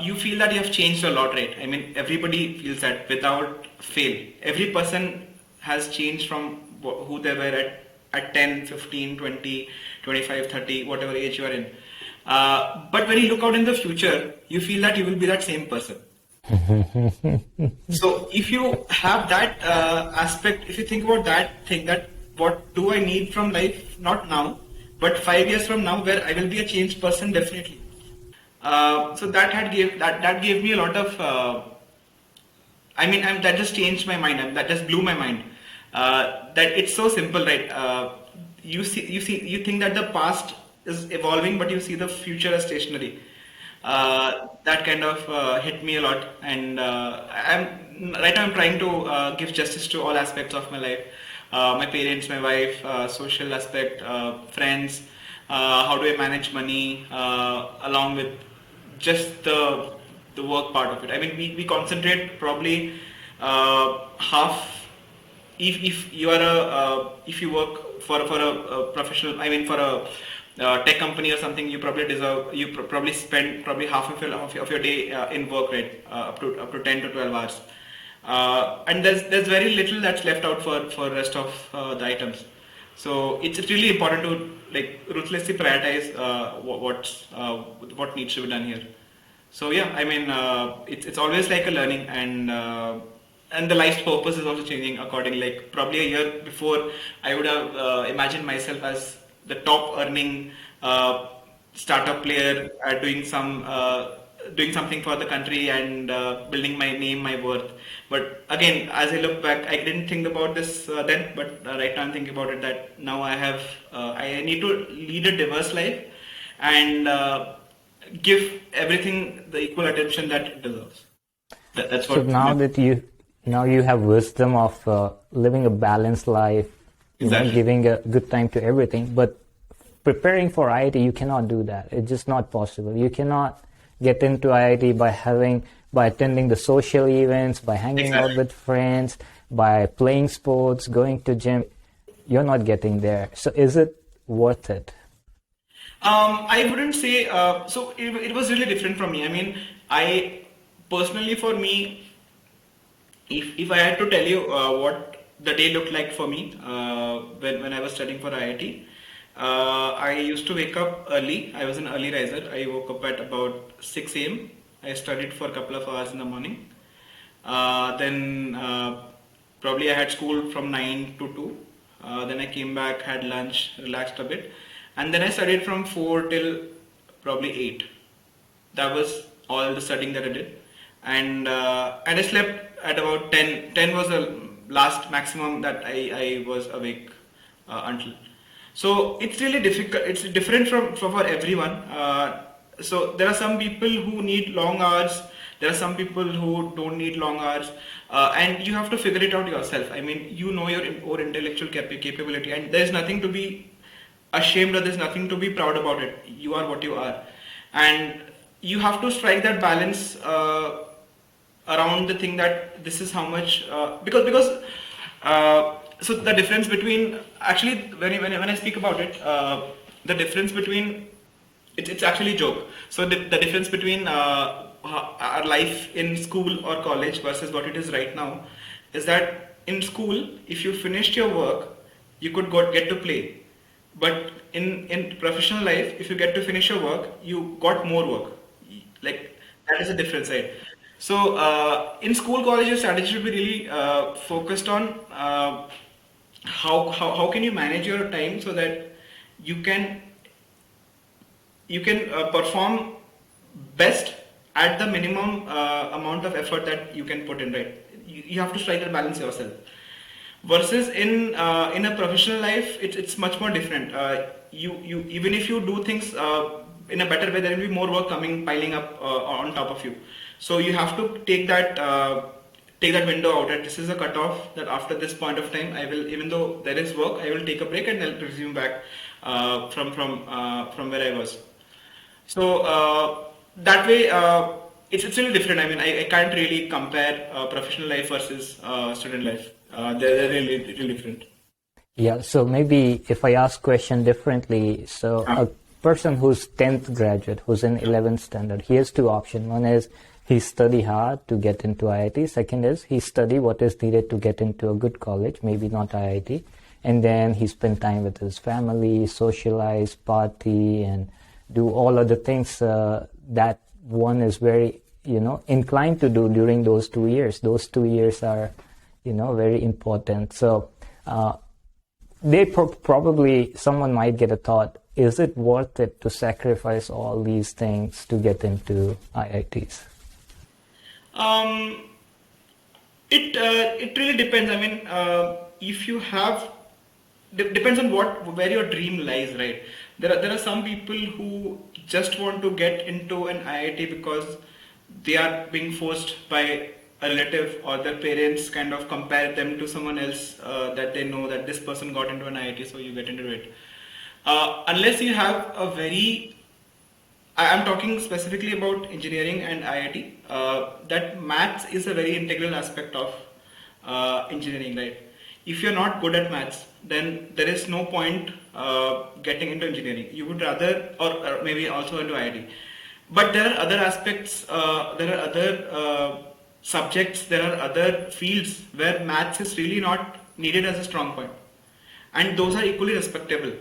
you feel that you have changed a lot, right? I mean, everybody feels that without fail. Every person has changed from who they were at 10, 15, 20, 25, 30, whatever age you are in. But when you look out in the future, you feel that you will be that same person. So if you have that aspect, if you think about that thing, that what do I need from life, not now, but 5 years from now, where I will be a changed person, definitely. So that gave me a lot of. That just changed my mind. That just blew my mind. That it's so simple, right? You think that the past is evolving, but you see the future as stationary. That kind of hit me a lot, and I'm trying to give justice to all aspects of my life, my parents, my wife, social aspect, friends, how do I manage money, along with just the work part of it. I mean, we concentrate probably half. If you are if you work for a professional, I mean for a tech company or something, you probably spend probably half of your day in work, right? Up to 10 to 12 hours, and there's very little that's left out for rest of the items. So it's really important to like ruthlessly prioritize what needs to be done here. So yeah, I mean, it's always like a learning, and the life's purpose is also changing accordingly. Like probably a year before, I would have imagined myself as the top earning startup player, doing something for the country, and building my name, my worth. But again, as I look back, I didn't think about this then, but right now I'm thinking about it, that now I need to lead a diverse life, and give everything the equal attention that it deserves. That's So what. now you have wisdom of living a balanced life, Exactly. giving a good time to everything. But preparing for IIT, you cannot do that. It's just not possible. You cannot get into IIT by attending the social events, by hanging out Exactly. with friends, by playing sports, going to gym. You're not getting there. So is it worth it? I wouldn't say so. It was really different from me. I mean, I personally, for me, if I had to tell you what the day looked like for me when I was studying for IIT, I used to wake up early. I was an early riser. I woke up at about 6 a.m. I studied for a couple of hours in the morning. Then probably I had school from 9 to 2. Then I came back, had lunch, relaxed a bit, and then I studied from 4 till probably 8. That was all the studying that I did, and I slept at about 10. 10 was the last maximum that I was awake until. So it's really difficult. It's different for everyone. So there are some people who need long hours. There are some people who don't need long hours, and you have to figure it out yourself. I mean, you know your own intellectual capability, and there's nothing to be ashamed, or there's nothing to be proud about it. You are what you are, and you have to strike that balance around the thing, that this is how much because so the difference between, actually, when I speak about it, the difference between, it's actually a joke. So the difference between our life in school or college versus what it is right now is that in school, if you finished your work, you could get to play. But in professional life, if you get to finish your work, you got more work. Like, that is a difference, right? So in school, college, your strategy should be really focused on how can you manage your time so that you can perform best at the minimum amount of effort that you can put in, right? You have to strike that balance yourself. Versus in a professional life, it's much more different. You even if you do things in a better way, there will be more work piling up on top of you. So you have to take that window out, and this is a cutoff that after this point of time, I will, even though there is work, I will take a break and I'll resume back from where I was. So that way, it's really different. I mean, I can't really compare professional life versus student life. They're really different. Yeah, so maybe if I ask question differently, so a person who's 10th graduate, who's in 11th standard, he has two options. One is he study hard to get into IIT. Second is he study what is needed to get into a good college, maybe not IIT. And then he spend time with his family, socialize, party, and do all other things that one is very, inclined to do during those 2 years. Those 2 years are, very important. So probably someone might get a thought, is it worth it to sacrifice all these things to get into IITs? It really depends. I mean, if you have, depends on where your dream lies, right? There are some people who just want to get into an IIT because they are being forced by a relative or their parents kind of compare them to someone else that they know that this person got into an IIT, so you get into it. Unless you have a I'm talking specifically about engineering and IIT, that maths is a very integral aspect of engineering, right? If you're not good at maths, then there is no point getting into engineering. You would rather, or maybe also into IIT. But there are other aspects, there are other subjects, there are other fields where maths is really not needed as a strong point. And those are equally respectable.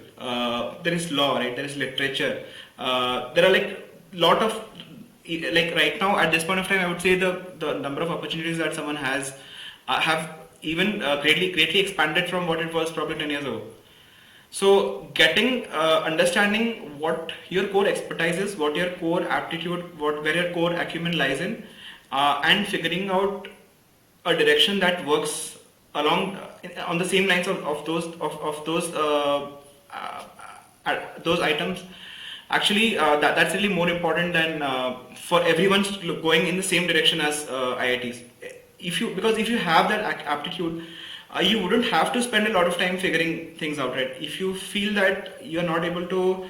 There is law, right? There is literature. There are like lot of, like right now at this point of time, I would say the number of opportunities that someone has have even greatly expanded from what it was probably 10 years ago. So getting, understanding what your core expertise is, what your core aptitude, where your core acumen lies in, and figuring out a direction that works along on the same lines of those items. Actually, that's really more important than for everyone going in the same direction as IITs. Because if you have that aptitude, you wouldn't have to spend a lot of time figuring things out, right? If you feel that you're not able to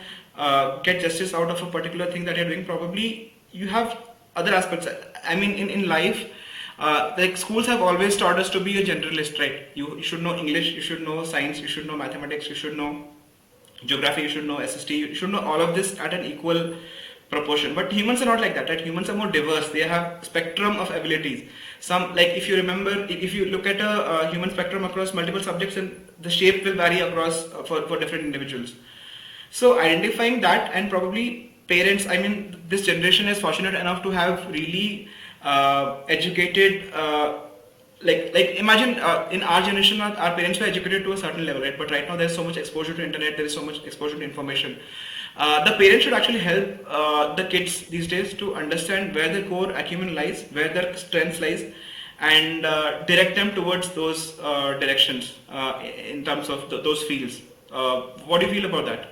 get justice out of a particular thing that you're doing, probably you have other aspects. I mean, in life, like schools have always taught us to be a generalist, right? You should know English, you should know science, you should know mathematics, you should know geography, you should know SST, you should know all of this at an equal proportion. But humans are not like that, right? Humans are more diverse. They have spectrum of abilities. Some, like if you remember, if you look at a human spectrum across multiple subjects, and the shape will vary across for different individuals. So identifying that, and probably parents, I mean, this generation is fortunate enough to have really educated, like imagine in our generation, our parents were educated to a certain level, right? But right now there's so much exposure to internet, there is so much exposure to information. The parents should actually help the kids these days to understand where their core acumen lies, where their strengths lies, and direct them towards those directions in terms of those fields. What do you feel about that?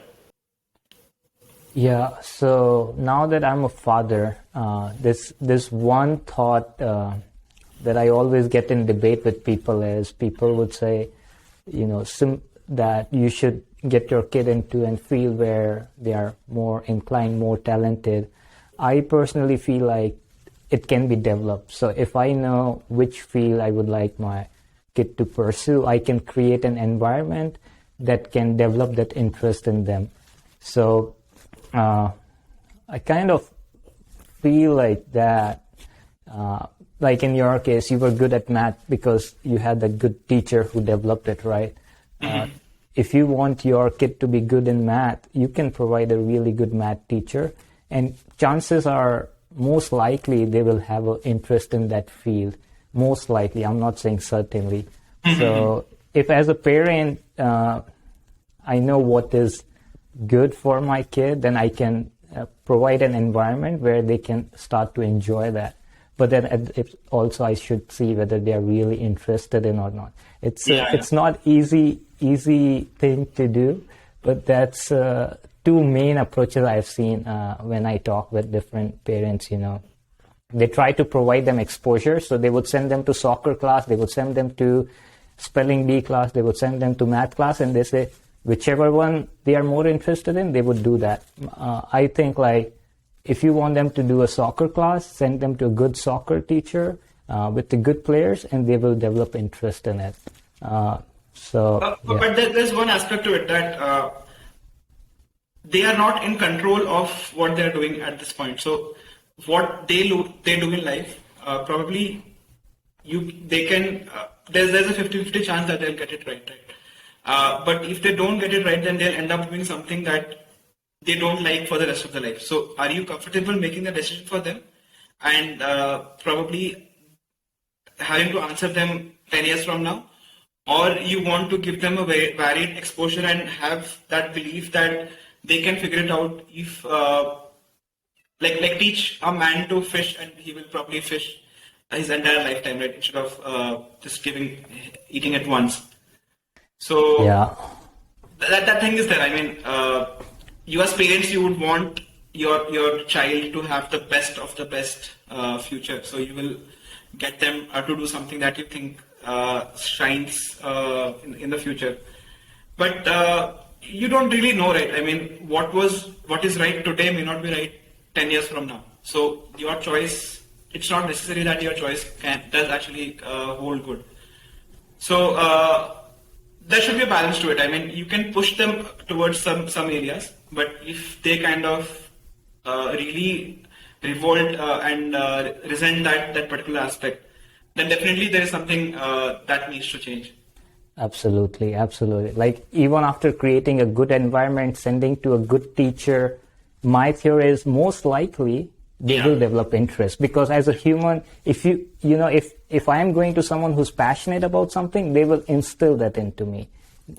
Yeah, so now that I'm a father, this one thought that I always get in debate with people is, people would say, that you should get your kid into and field where they are more inclined, more talented. I personally feel like it can be developed. So if I know which field I would like my kid to pursue, I can create an environment that can develop that interest in them. So I kind of feel like that, like in your case, you were good at math because you had a good teacher who developed it, right? Mm-hmm. If you want your kid to be good in math, you can provide a really good math teacher, and chances are most likely they will have an interest in that field. Most likely, I'm not saying certainly. Mm-hmm. So if as a parent, I know what is good for my kid, then I can provide an environment where they can start to enjoy that. But then also I should see whether they are really interested in or not. It's not easy thing to do, but that's two main approaches I've seen when I talk with different parents. they try to provide them exposure. So they would send them to soccer class, they would send them to spelling bee class, they would send them to math class, and they say whichever one they are more interested in, they would do that. I think like if you want them to do a soccer class, send them to a good soccer teacher with the good players, and they will develop interest in it. But there's one aspect to it that they are not in control of what they're doing at this point. So what they do in life, probably they can. There's a 50-50 chance that they'll get it right. But if they don't get it right, then they'll end up doing something that they don't like for the rest of their life. So are you comfortable making the decision for them, and probably having to answer them 10 years from now? Or you want to give them a very varied exposure and have that belief that they can figure it out if, like teach a man to fish and he will probably fish his entire lifetime, right? Instead of just eating it once. So yeah, that thing is there. I mean, you as parents, you would want your child to have the best of the best future. So you will get them to do something that you think shines in the future. But you don't really know, right? I mean, what is right today may not be right 10 years from now. So your choice, it's not necessary that your choice does actually hold good. So there should be a balance to it. I mean, you can push them towards some areas, but if they kind of really revolt and resent that particular aspect, then definitely there is something that needs to change. Absolutely. Like even after creating a good environment, sending to a good teacher, my theory is most likely they will develop interest, because as a human, if if I am going to someone who's passionate about something, they will instill that into me.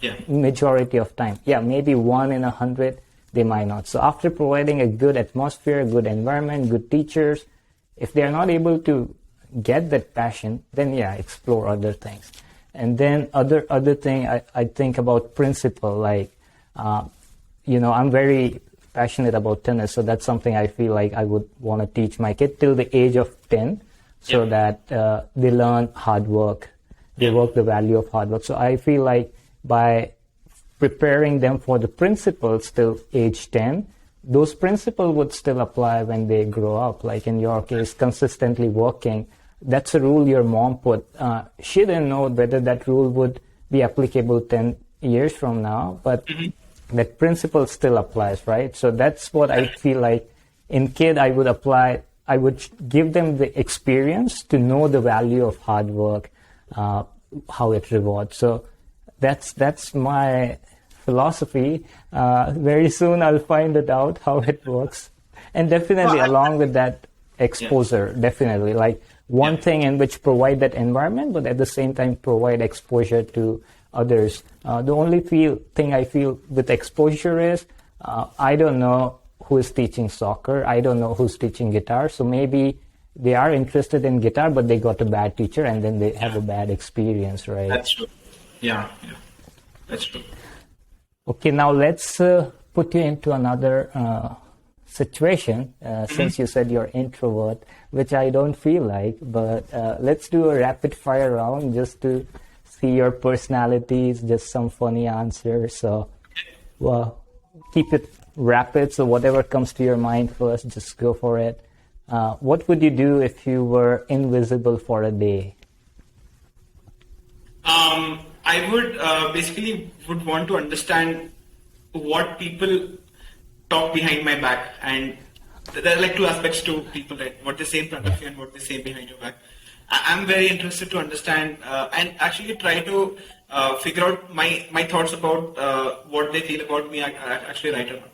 Yeah. Majority of time. Yeah, maybe 1 in 100, they might not. So after providing a good atmosphere, good environment, good teachers, if they are not able to get that passion, then explore other things. And then other thing I think about principle, like I'm very passionate about tennis, so that's something I feel like I would want to teach my kid till the age of 10, so that they learn hard work, they work the value of hard work. So I feel like by preparing them for the principles till age 10, those principles would still apply when they grow up. Like in your case, consistently working. That's a rule your mom put. She didn't know whether that rule would be applicable 10 years from now, but that principle still applies, right? So that's what I feel like in kid I would give them the experience to know the value of hard work, how it rewards. So that's my philosophy. Very soon I'll find it out how it works. And definitely along with that exposure, definitely like one thing in which provide that environment, but at the same time provide exposure to others. The only thing I feel with exposure is I don't know who is teaching soccer. I don't know who's teaching guitar. So maybe they are interested in guitar, but they got a bad teacher and then they have a bad experience, right? That's true. Yeah. That's true. Okay, now let's put you into another situation, since you said you're introvert, which I don't feel like, but let's do a rapid fire round just to see your personalities, just some funny answers. So, well, keep it rapid. So whatever comes to your mind first, just go for it. What would you do if you were invisible for a day? I would basically want to understand what people talk behind my back, and there are like two aspects to people, right? What they say in front of you and what they say behind your back. I'm very interested to understand and actually try to figure out my thoughts about what they feel about me, actually right or not.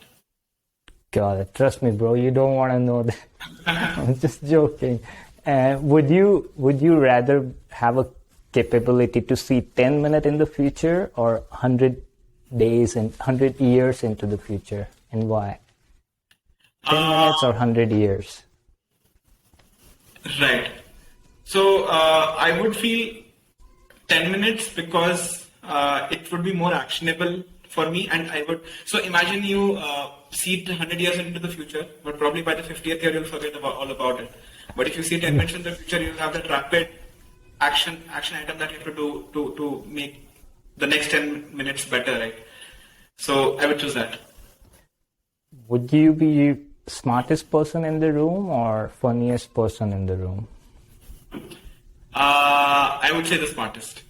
Got it. Trust me, bro. You don't want to know that. I'm just joking. Would you rather have a capability to see 10 minutes in the future or 100 days and 100 years into the future, and why? 10 minutes or 100 years? Right. So I would feel 10 minutes because it would be more actionable for me, and I would. So imagine you see it 100 years into the future, but probably by the 50th year you'll forget all about it. But if you see 10 minutes in the future, you'll have that rapid action item that you have to do to make the next 10 minutes better, right? So I would choose that. Would you be smartest person in the room or funniest person in the room? I would say the smartest.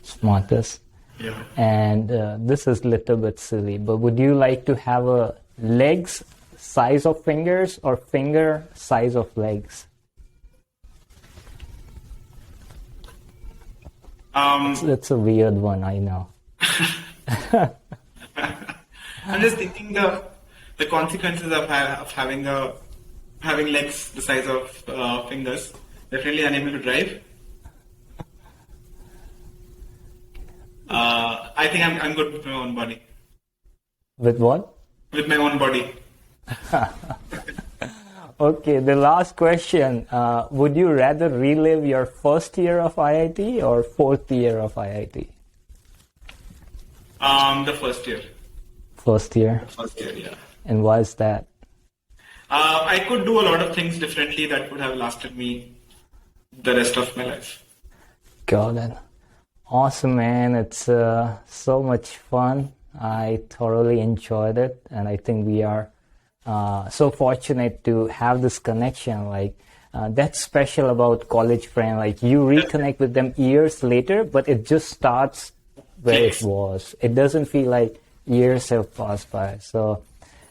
Smartest. Yeah. And this is a little bit silly, but would you like to have a legs size of fingers or finger size of legs? It's a weird one, I know. I'm just thinking the consequences of having legs the size of fingers. Definitely unable to drive. I think I'm good with my own body. With what? With my own body. Okay, the last question. Would you rather relive your first year of IIT or fourth year of IIT? The first year. First year? First year, yeah. And why is that? I could do a lot of things differently that would have lasted me the rest of my life. Got it. Awesome, man. It's so much fun. I thoroughly enjoyed it. And I think we are so fortunate to have this connection. Like, that's special about college friend. Like, you reconnect with them years later, but it just starts where it was. It doesn't feel like years have passed by. So,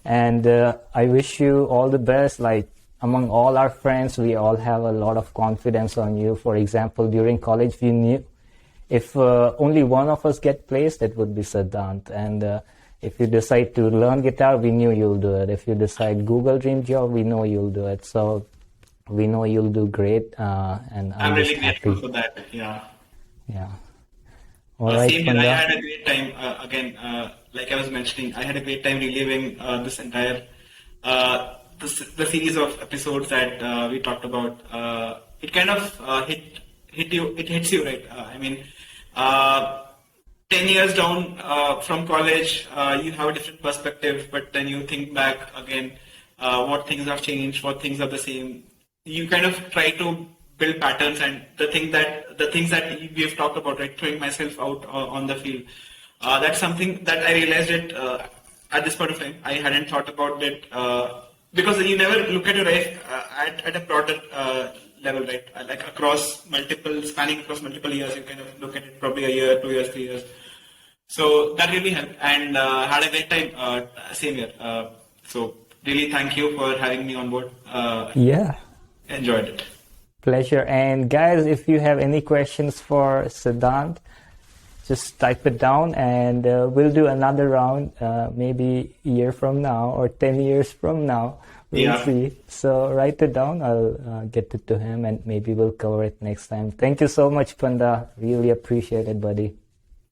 and I wish you all the best. Like, among all our friends, we all have a lot of confidence on you. For example, during college, we knew if only one of us get placed, it would be Sidhant. And if you decide to learn guitar, we knew you'll do it. If you decide Google Dream job, we know you'll do it. So we know you'll do great. And I'm really grateful for that. Yeah. Yeah. All right, same here. I had a great time. Again, like I was mentioning, I had a great time reliving this entire the series of episodes that we talked about. It kind of hits you, right? I mean, 10 years down from college, you have a different perspective, but then you think back again, what things have changed, what things are the same. You kind of try to build patterns, and the things that we have talked about, right? Throwing myself out on the field. That's something that I realized it at this point of time. I hadn't thought about it because you never look at your life at a broader level, right? Like spanning across multiple years, you kind of look at it probably a year, 2 years, 3 years. So that really helped, and had a great time. Same year. So really, thank you for having me on board. Yeah. Enjoyed it. Pleasure. And guys, if you have any questions for Sidhant, just type it down, and we'll do another round, maybe a year from now or 10 years from now. We'll see. So write it down. I'll get it to him, and maybe we'll cover it next time. Thank you so much, Panda. Really appreciate it, buddy.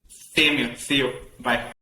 Same here. See you. Bye.